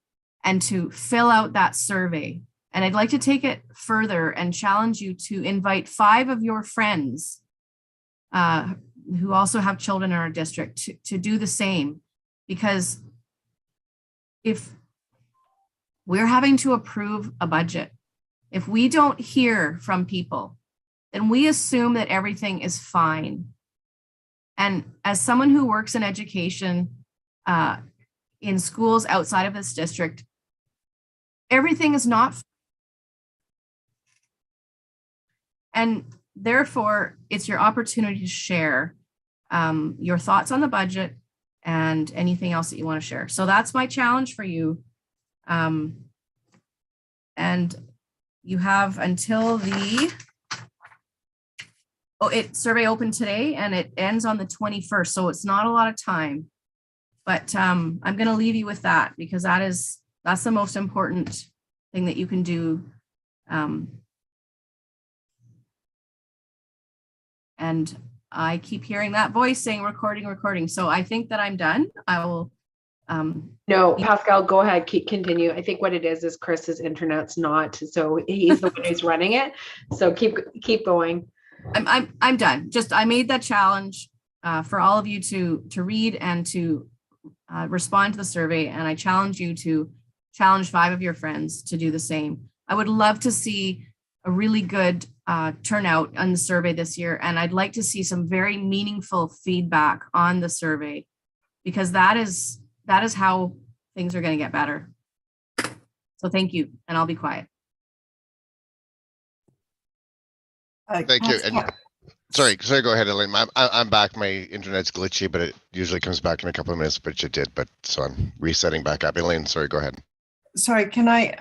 and to fill out that survey. And I'd like to take it further and challenge you to invite 5 of your friends who also have children in our district to do the same. Because if we're having to approve a budget, if we don't hear from people, then we assume that everything is fine. And as someone who works in education in schools outside of this district, everything is not. And therefore, it's your opportunity to share your thoughts on the budget and anything else that you want to share. So that's my challenge for you. And you have until survey opened today and it ends on the 21st. So it's not a lot of time, but I'm going to leave you with that because that's the most important thing that you can do. And I keep hearing that voice saying recording. So I think that I'm done. I will. No, Pascal, go ahead. Continue. I think what it is Chris's internet's not, so he's the one who's running it. So keep going. I'm done. Just I made that challenge for all of you to read and to respond to the survey, and I challenge you to challenge 5 of your friends to do the same. I would love to see a really good turnout on the survey this year, and I'd like to see some very meaningful feedback on the survey, because that is how things are going to get better. So thank you, and I'll be quiet. Thank you. And sorry, go ahead, Elaine. I'm back. My internet's glitchy, but it usually comes back in a couple of minutes, which it did. But so I'm resetting back up. Elaine, sorry, go ahead. Sorry, can I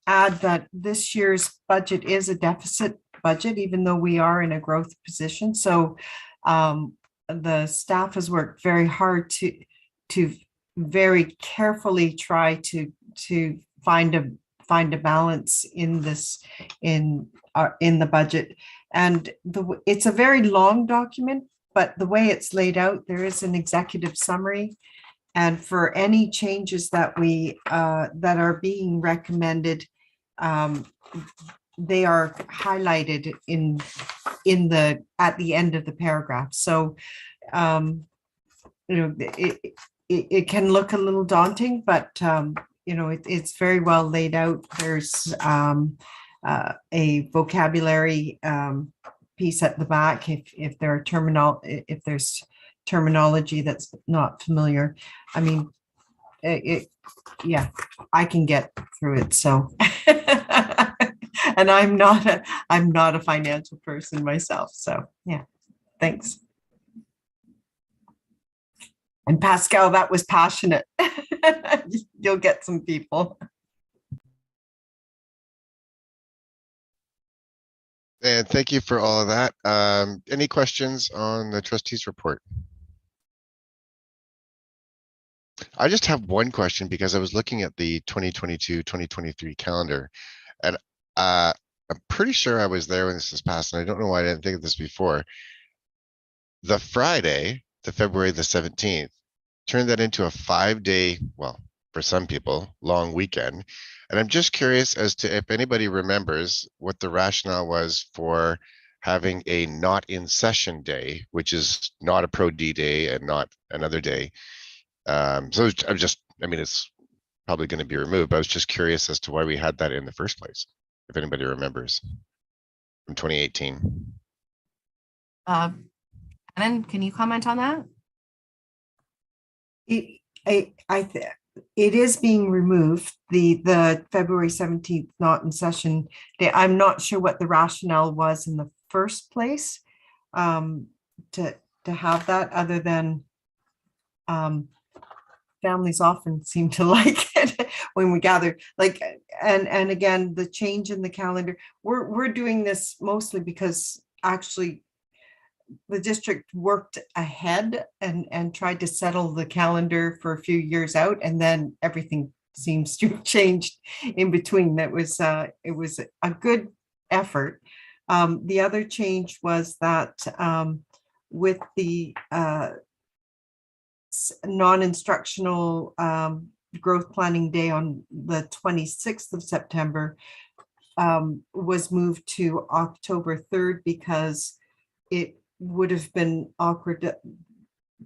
add that this year's budget is a deficit budget, even though we are in a growth position. So the staff has worked very hard to very carefully try to find a balance in this in the budget. And it's a very long document, but the way it's laid out, there is an executive summary. And for any changes that that are being recommended, they are highlighted at the end of the paragraph. So, it can look a little daunting, but it's very well laid out. There's a vocabulary piece at the back if there's terminology that's not familiar. I mean, yeah, I can get through it. So, and I'm not a financial person myself. So yeah, thanks. And Pascal, that was passionate. You'll get some people. And thank you for all of that. Any questions on the trustees report? I just have one question because I was looking at the 2022-2023 calendar, and I'm pretty sure I was there when this was passed, and I don't know why I didn't think of this before. The Friday, the February the 17th, turned that into a 5-day, well, for some people, long weekend. And I'm just curious as to if anybody remembers what the rationale was for having a not in session day, which is not a pro D day and not another day. So I mean, it's probably going to be removed, but I was just curious as to why we had that in the first place, if anybody remembers from 2018. Annan, can you comment on that? It is being removed, the February 17th not in session day. I'm not sure what the rationale was in the first place to have that, other than families often seem to like it when we gather. Like, and again, the change in the calendar, we're doing this mostly because actually the district worked ahead and tried to settle the calendar for a few years out, and then everything seems to have changed in between. It was a good effort. The other change was that with the non-instructional growth planning day on the 26th of September was moved to October 3rd, because it would have been awkward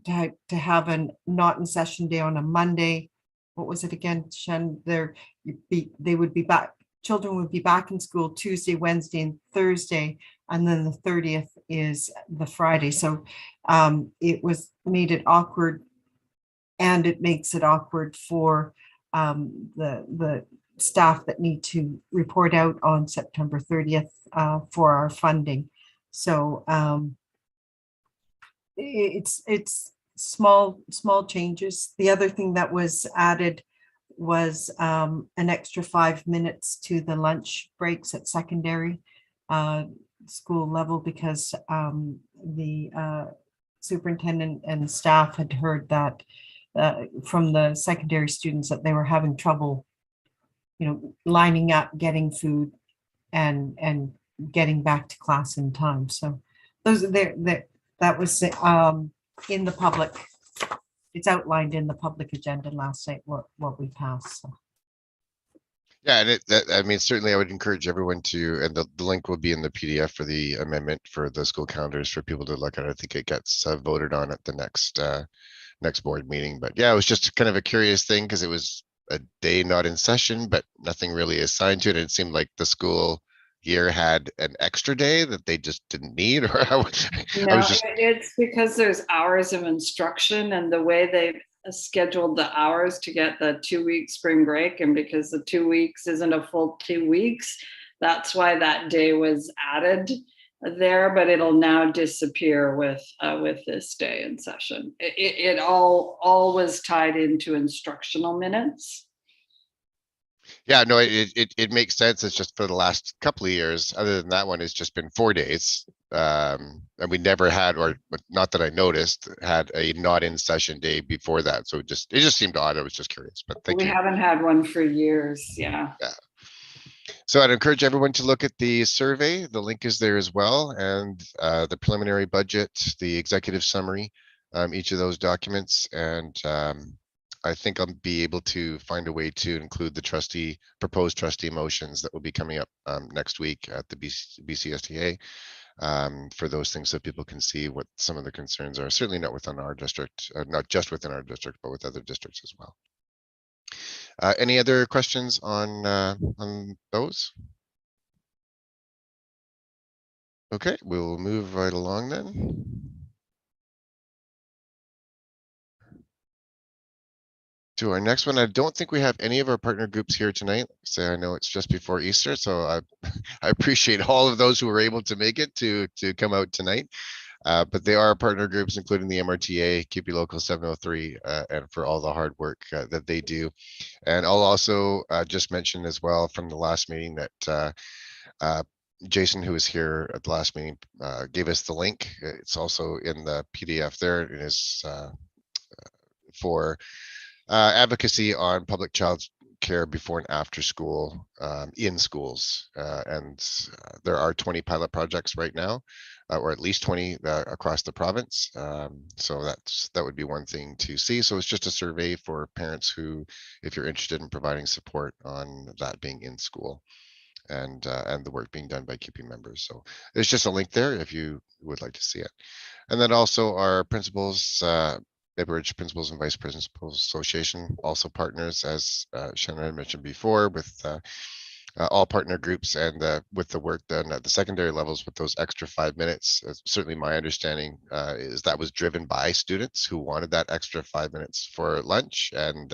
to have a not in session day on a Monday. What was it again, Shen? They would be back, children would be back in school Tuesday, Wednesday, and Thursday, and then the 30th is the Friday. So it made it awkward, and it makes it awkward for the staff that need to report out on September 30th for our funding. So it's small changes. The other thing that was added was an extra 5 minutes to the lunch breaks at secondary school level, because the superintendent and staff had heard that from the secondary students that they were having trouble, lining up, getting food, and getting back to class in time. So those are that was in the public. It's outlined in the public agenda last night what we passed. So. Yeah, and I mean, certainly I would encourage everyone to, and the link will be in the PDF for the amendment for the school calendars for people to look at. I think it gets voted on at the next board meeting. But yeah, it was just kind of a curious thing, because it was a day not in session, but nothing really assigned to it. It seemed like the school year had an extra day that they just didn't need, or it's because there's hours of instruction, and the way they've scheduled the hours to get the 2-week spring break, and because the 2 weeks isn't a full 2 weeks, that's why that day was added there, but it'll now disappear with this day in session. It all was tied into instructional minutes. Yeah, no, it makes sense. It's just for the last couple of years, other than that one, it's just been 4 days. And we never had, or not that I noticed, had a not in session day before that. So it just seemed odd. I was just curious, but thank We you. haven't had one for years. Yeah. Yeah. So I'd encourage everyone to look at the survey. The link is there as well, and the preliminary budget, the executive summary, each of those documents. And I think I'll be able to find a way to include the proposed trustee motions that will be coming up next week at the BCSTA for those things so people can see what some of the concerns are. Certainly not within our district, not just within our district, but with other districts as well. Any other questions on those? Okay, we'll move right along then. To our next one. I don't think we have any of our partner groups here tonight. So I know it's just before Easter, so I appreciate all of those who were able to make it to come out tonight. But they are partner groups, including the MRTA, QP Local 703, and for all the hard work that they do. And I'll also just mention as well from the last meeting that Jason, who was here at the last meeting, gave us the link. It's also in the PDF there. It is for advocacy on public child care before and after school in schools. And there are 20 pilot projects right now, or at least 20 across the province. So that would be one thing to see. So it's just a survey for parents who, if you're interested in providing support on that being in school and the work being done by QP members. So there's just a link there if you would like to see it. And then also our principals, Maple Ridge Principals and Vice Principals Association, also partners, as Shannon had mentioned before, with all partner groups and with the work done at the secondary levels with those extra 5 minutes. Certainly my understanding is that was driven by students who wanted that extra 5 minutes for lunch. And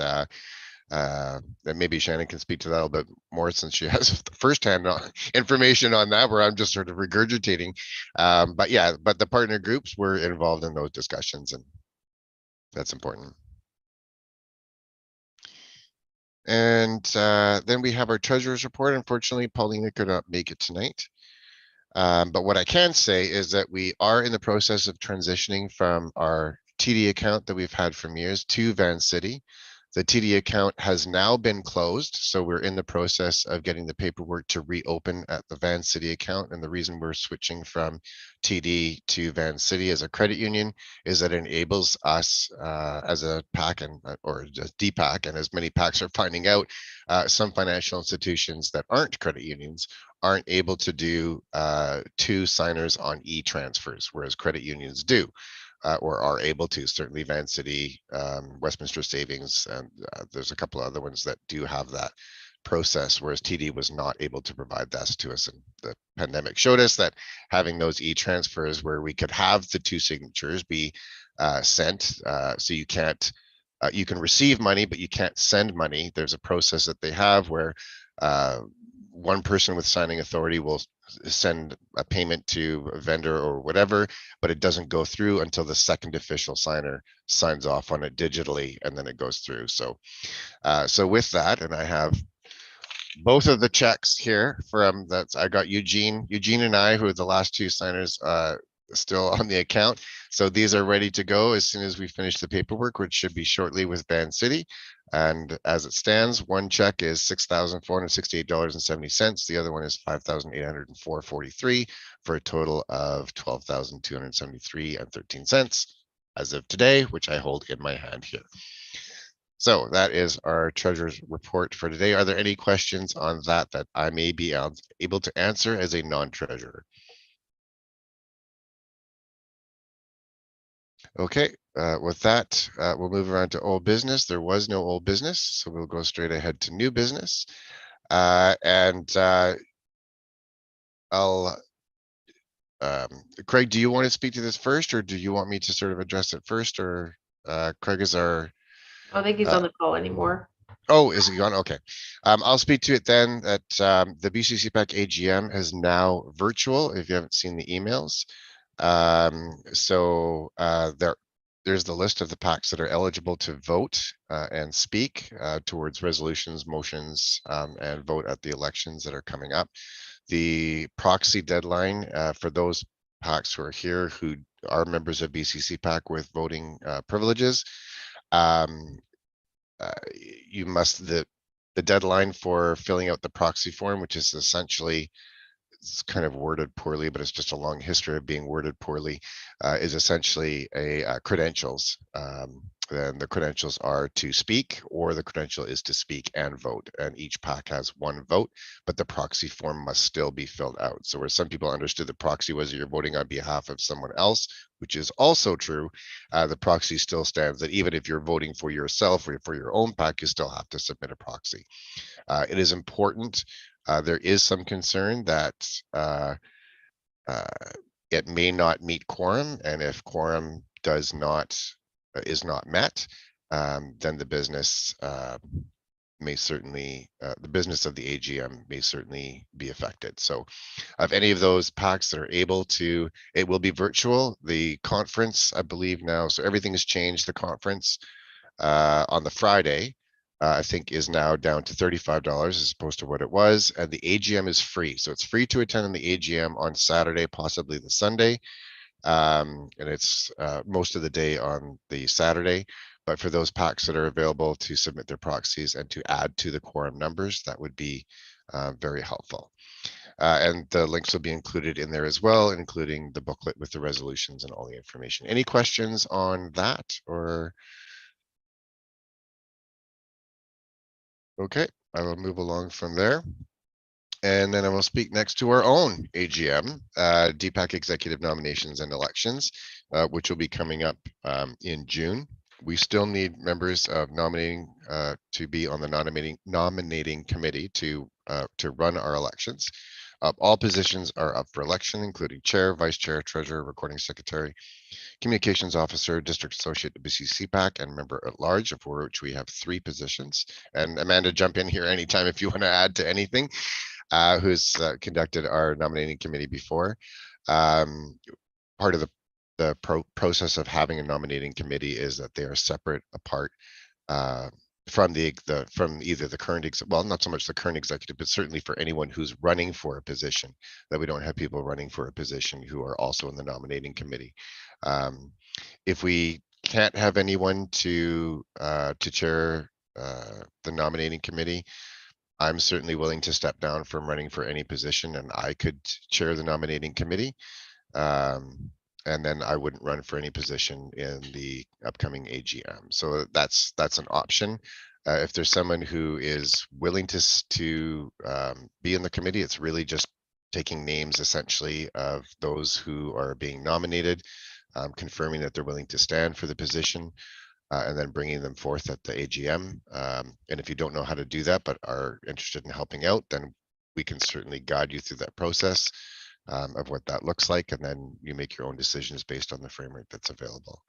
maybe Shannon can speak to that a little bit more since she has firsthand information on that, where I'm just sort of regurgitating. But yeah, but the partner groups were involved in those discussions, and that's important. And then we have our treasurer's report. Unfortunately, Paulina could not make it tonight. But what I can say is that we are in the process of transitioning from our TD account that we've had for years to Van City. The TD account has now been closed, so we're in the process of getting the paperwork to reopen at the Van City account. And the reason we're switching from TD to Van City as a credit union is that it enables us as a PAC or just DPAC, and as many PACs are finding out, some financial institutions that aren't credit unions aren't able to do 2 signers on e-transfers, whereas credit unions do. Or are able to. Certainly Van City, Westminster Savings, and there's a couple of other ones that do have that process, whereas TD was not able to provide that to us. And the pandemic showed us that having those e-transfers where we could have the 2 signatures be sent, so you can't, you can receive money, but you can't send money. There's a process that they have where one person with signing authority will send a payment to a vendor or whatever, but it doesn't go through until the second official signer signs off on it digitally, and then it goes through. So, so with that, and I have both of the checks here from that. I got Eugene and I, who are the last 2 signers, still on the account. So these are ready to go as soon as we finish the paperwork, which should be shortly with Van City. And as it stands, one check is $6,468.70. The other one is $5,804.43 for a total of $12,273.13 as of today, which I hold in my hand here. So that is our treasurer's report for today. Are there any questions on that I may be able to answer as a non-treasurer? Okay, with that, we'll move around to old business. There was no old business, so we'll go straight ahead to new business. Craig, do you want to speak to this first, or do you want me to sort of address it first? Or Craig is our... I don't think he's on the call anymore. Oh, is he gone? Okay. I'll speak to it then. That the BCCPAC AGM is now virtual, if you haven't seen the emails. So there there's the list of the PACs that are eligible to vote and speak towards resolutions, motions, and vote at the elections that are coming up. The proxy deadline for those PACs who are here, who are members of BCC PAC with voting privileges, you must, the deadline for filling out the proxy form, which is essentially, it's kind of worded poorly, but it's just a long history of being worded poorly, is essentially a credentials. And the credentials are to speak, or the credential is to speak and vote. And each PAC has one vote, but the proxy form must still be filled out. So where some people understood the proxy was you're voting on behalf of someone else, which is also true, the proxy still stands that even if you're voting for yourself or for your own PAC, you still have to submit a proxy. It is important. There is some concern that it may not meet quorum, and if quorum is not met, then the business may certainly, the business of the AGM may certainly be affected. So of any of those PACs that are able to, it will be virtual. The conference, I believe now, so everything has changed. The conference on the Friday, I think is now down to $35 as opposed to what it was. And the AGM is free. So it's free to attend on the AGM on Saturday, possibly the Sunday. And it's most of the day on the Saturday. But for those PACs that are available to submit their proxies and to add to the quorum numbers, that would be very helpful. And the links will be included in there as well, including the booklet with the resolutions and all the information. Any questions on that, or? Okay, I will move along from there. And then I will speak next to our own AGM, DPAC Executive Nominations and Elections, which will be coming up in June. We still need members of nominating to be on the nominating committee to run our elections. All positions are up for election, including chair, vice chair, treasurer, recording secretary, communications officer, district associate to BCC PAC, and member at large, for which we have 3 positions. And Amanda, jump in here anytime if you want to add to anything. Who's conducted our nominating committee before. Part of the process of having a nominating committee is that they are separate, apart from either the current, well, not so much the current executive, but certainly for anyone who's running for a position, that we don't have people running for a position who are also in the nominating committee. If we can't have anyone to chair the nominating committee, I'm certainly willing to step down from running for any position, and I could chair the nominating committee. And then I wouldn't run for any position in the upcoming AGM. So that's an option. If there's someone who is willing to be in the committee, it's really just taking names essentially of those who are being nominated, confirming that they're willing to stand for the position, and then bringing them forth at the AGM. And if you don't know how to do that, but are interested in helping out, then we can certainly guide you through that process of what that looks like. And then you make your own decisions based on the framework that's available.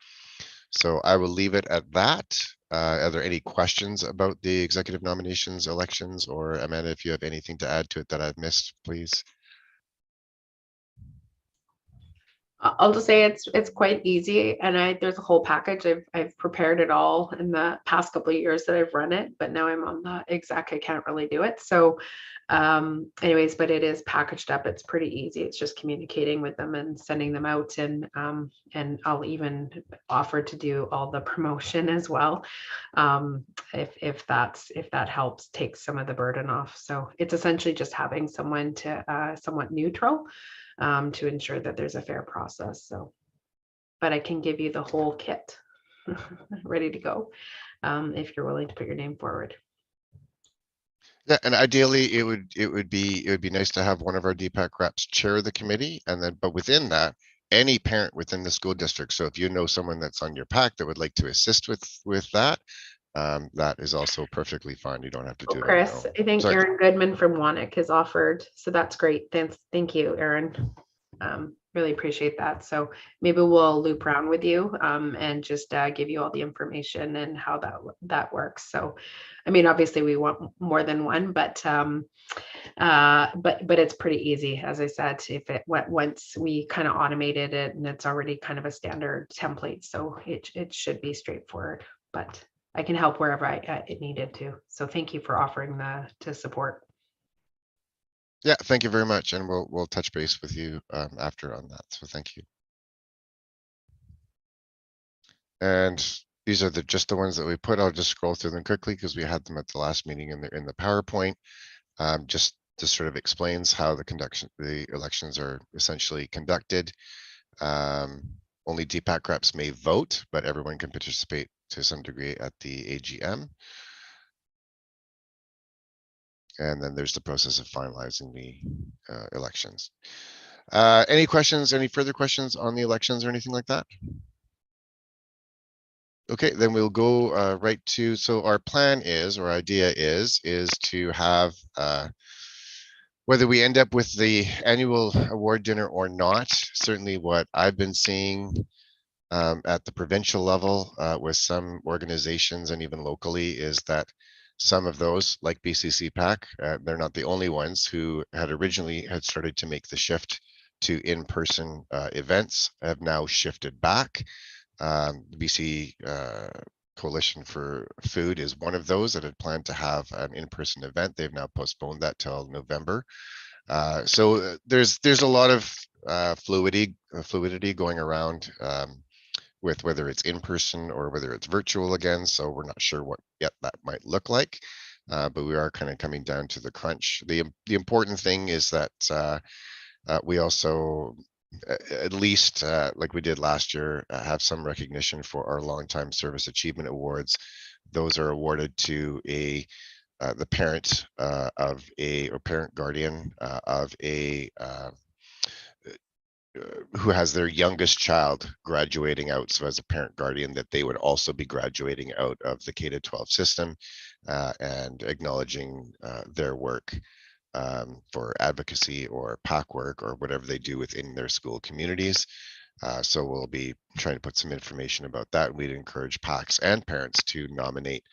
So I will leave it at that. Are there any questions about the executive nominations, elections, or Amanda, if you have anything to add to it that I've missed, please? I'll just say it's quite easy, and there's a whole package. I've prepared it all in the past couple of years that I've run it, but now I'm on the exec, I can't really do it. So anyways, but it is packaged up. It's pretty easy. It's just communicating with them and sending them out, and I'll even offer to do all the promotion as well, if that helps take some of the burden off. So it's essentially just having someone to somewhat neutral to ensure that there's a fair process. So, but I can give you the whole kit ready to go if you're willing to put your name forward. Yeah, and ideally it would be nice to have one of our DPAC reps chair the committee, and then, but within that, any parent within the school district. So if you know someone that's on your PAC that would like to assist with that, that is also perfectly fine. You don't have to do it. Chris, I think Aaron Goodman from Wannick has offered, so that's great. Thank you, Aaron. Really appreciate that. So maybe we'll loop around with you and just give you all the information and how that works. So, I mean, obviously we want more than one, but but it's pretty easy, as I said, if it once we kind of automated it, and it's already kind of a standard template, so it should be straightforward. But I can help wherever it needed to. So thank you for offering to support. Yeah, thank you very much, and we'll touch base with you after on that. So thank you. And these are just the ones that we put. I'll just scroll through them quickly because we had them at the last meeting in the PowerPoint. Just to sort of explains how the elections are essentially conducted. Only DPAC reps may vote, but everyone can participate to some degree at the AGM. And then there's the process of finalizing the elections. Any questions, any further questions on the elections or anything like that? Okay, then we'll go right to, so our plan is, or idea is to have, whether we end up with the annual award dinner or not, certainly what I've been seeing at the provincial level with some organizations and even locally is that some of those, like BCCPAC, they're not the only ones who had originally had started to make the shift to in-person events, have now shifted back. The BC Coalition for Food is one of those that had planned to have an in-person event. They've now postponed that till November. So there's a lot of fluidity going around with whether it's in person or whether it's virtual again. So we're not sure what yet that might look like, but we are kind of coming down to the crunch. The important thing is that we also, at least like we did last year, have some recognition for our Longtime Service Achievement Awards. Those are awarded to the parent of a, or parent guardian of a who has their youngest child graduating out. So as a parent guardian, that they would also be graduating out of the K-12 system and acknowledging their work for advocacy or PAC work or whatever they do within their school communities. So we'll be trying to put some information about that. We'd encourage PACs and parents to nominate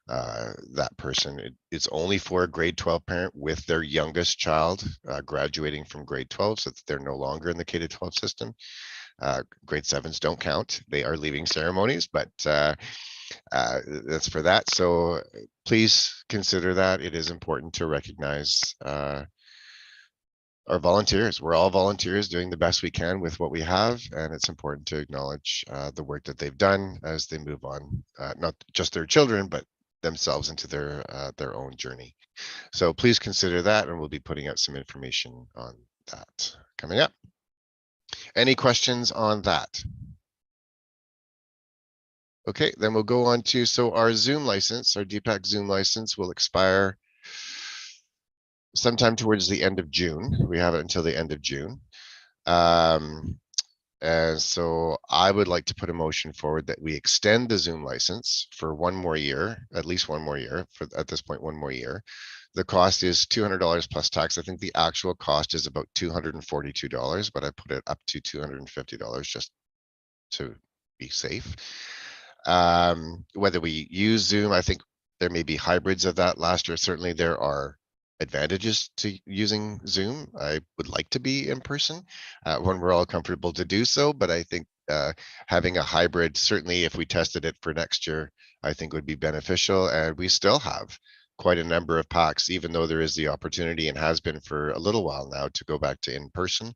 that person. It's only for a grade 12 parent with their youngest child graduating from grade 12, so that they're no longer in the K-12 system. Grade 7s don't count. They are leaving ceremonies, but that's for that. So please consider that. It is important to recognize our volunteers. We're all volunteers doing the best we can with what we have, and it's important to acknowledge the work that they've done as they move on, not just their children, but themselves into their own journey. So please consider that, and we'll be putting out some information on that coming up. Any questions on that? Okay, then we'll go on to, so our Zoom license, our DPAC Zoom license will expire sometime towards the end of June. We have it until the end of June. And so I would like to put a motion forward that we extend the Zoom license for one more year, at least one more year, for at this point, one more year. The cost is $200 plus tax. I think the actual cost is about $242, but I put it up to $250 just to be safe. Whether we use Zoom, I think there may be hybrids of that. Last year, certainly there are advantages to using Zoom. I would like to be in person when we're all comfortable to do so, but I think having a hybrid, certainly if we tested it for next year, I think would be beneficial. And we still have quite a number of PACs, even though there is the opportunity and has been for a little while now to go back to in person.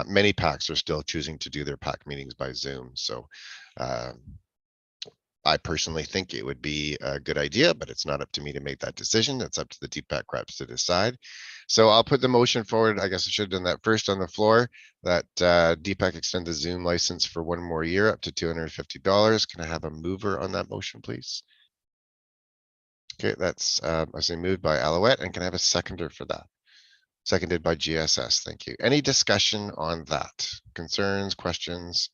Many PACs are still choosing to do their PAC meetings by Zoom. So I personally think it would be a good idea, but it's not up to me to make that decision. It's up to the DPAC reps to decide. So I'll put the motion forward. I guess I should have done that first on the floor, that DPAC extend the Zoom license for one more year up to $250. Can I have a mover on that motion, please? Okay, that's I say moved by Alouette, and can I have a seconder for that? Seconded by GSS. Thank you. Any discussion on that? Concerns, questions?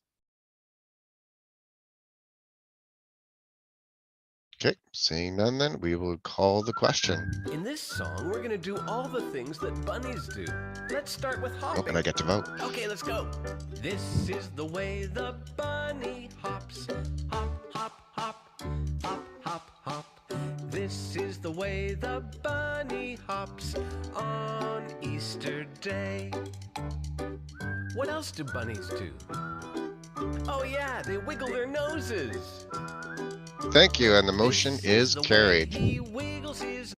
Okay, seeing none, then we will call the question. In this song, we're gonna do all the things that bunnies do. Let's start with hopping. Oh, and I get to vote. Okay, let's go. This is the way the bunny hops. Hop, hop, hop, hop, hop, hop. This is the way the bunny hops on Easter Day. What else do bunnies do? Oh yeah, they wiggle their noses. Thank you, and the motion This is the way carried. he wiggles his.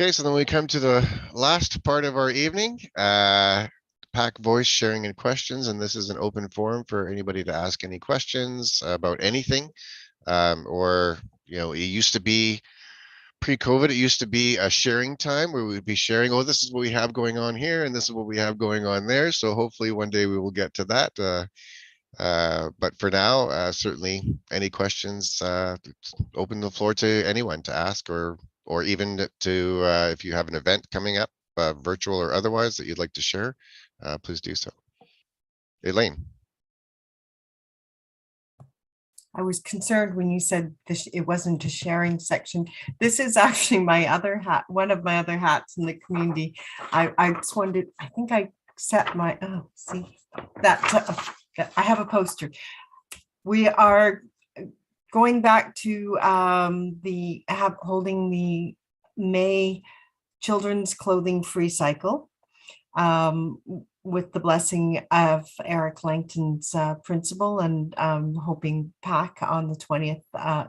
Okay, so then we come to the last part of our evening, pack voice sharing and questions, and this is an open forum for anybody to ask any questions about anything. Or, you know, it used to be pre-COVID, it used to be a sharing time where we'd be sharing, oh, this is what we have going on here, and this is what we have going on there. So hopefully one day we will get to that. But for now, certainly any questions, open the floor to anyone to ask, or even to, if you have an event coming up, virtual or otherwise, that you'd like to share, please do so. Elaine. I was concerned when you said this, it wasn't a sharing section. This is actually my other hat, one of my other hats in the community. I just wanted, I think I set my, oh, see that, I have a poster. We are going back to holding the May Children's Clothing Free Cycle with the blessing of Eric Langton's principal, and hoping PAC on the 20th,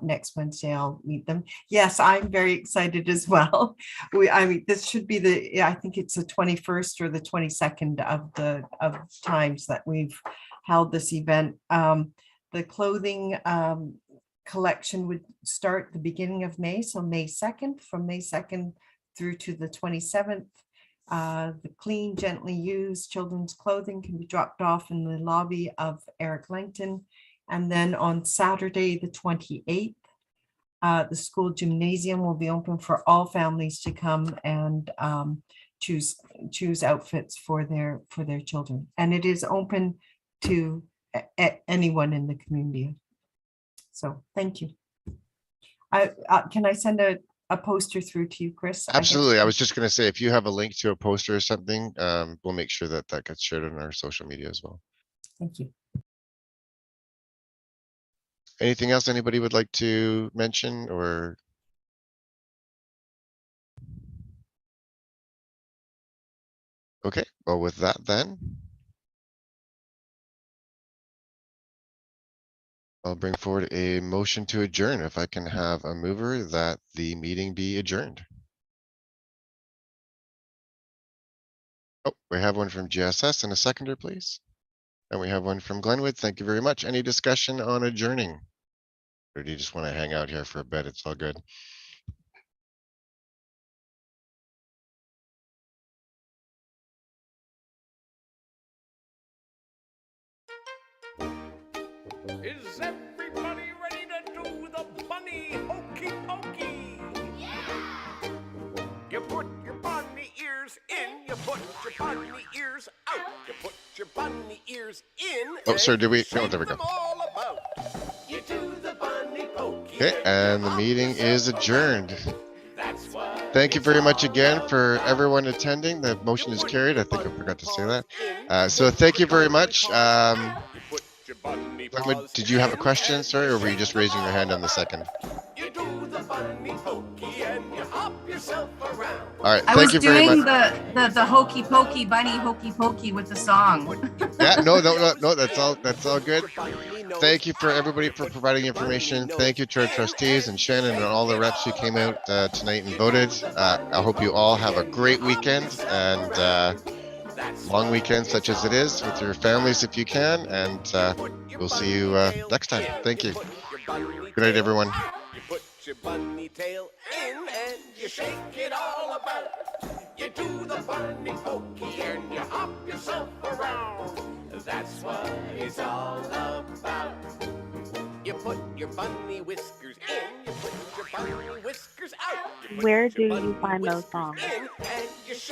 next Wednesday, I'll meet them. Yes, I'm very excited as well. I mean, this should be I think it's the 21st or the 22nd of times that we've held this event. The clothing collection would start the beginning of May, so May 2nd, from May 2nd through to the 27th. The clean, gently used children's clothing can be dropped off in the lobby of Eric Langton. And then on Saturday, the 28th, the school gymnasium will be open for all families to come and choose outfits for their children. And it is open to anyone in the community. So thank you. Can I send a poster through to you, Chris? Absolutely. I was just going to say, if you have a link to a poster or something, we'll make sure that that gets shared on our social media as well. Thank you. Anything else anybody would like to mention or? Okay, well, with that then, I'll bring forward a motion to adjourn. If I can have a mover that the meeting be adjourned. Oh, we have one from GSS and a seconder, please. And we have one from Glenwood. Thank you very much. Any discussion on adjourning? Or do you just want to hang out here for a bit? It's all good. Is everybody ready to do the bunny hokey pokey? Yeah! You put your bunny ears in, you put your bunny ears out, you put your bunny ears in. Oh, sir, did we? Oh, there we go. You do the bunny pokey. Okay, and the meeting is adjourned. Thank you very much again for everyone attending. The motion is carried. I think I forgot to say that. So thank you very much. Glenwood, did you have a question, sorry, or were you just raising your hand on the second? All right, thank you very much. I was doing the hokey pokey bunny hokey pokey with the song. Yeah, no, that's all good. Thank you for everybody for providing information. Thank you to our trustees and Shannon and all the reps who came out tonight and voted. I hope you all have a great weekend and long weekend such as it is with your families if you can, and we'll see you next time. Thank you. Good night, everyone. You put your bunny tail in and you shake it all about. You do the bunny pokey and you hop yourself around. That's what it's all about. You put your bunny whiskers in, you put your bunny whiskers out. Where do you find those songs?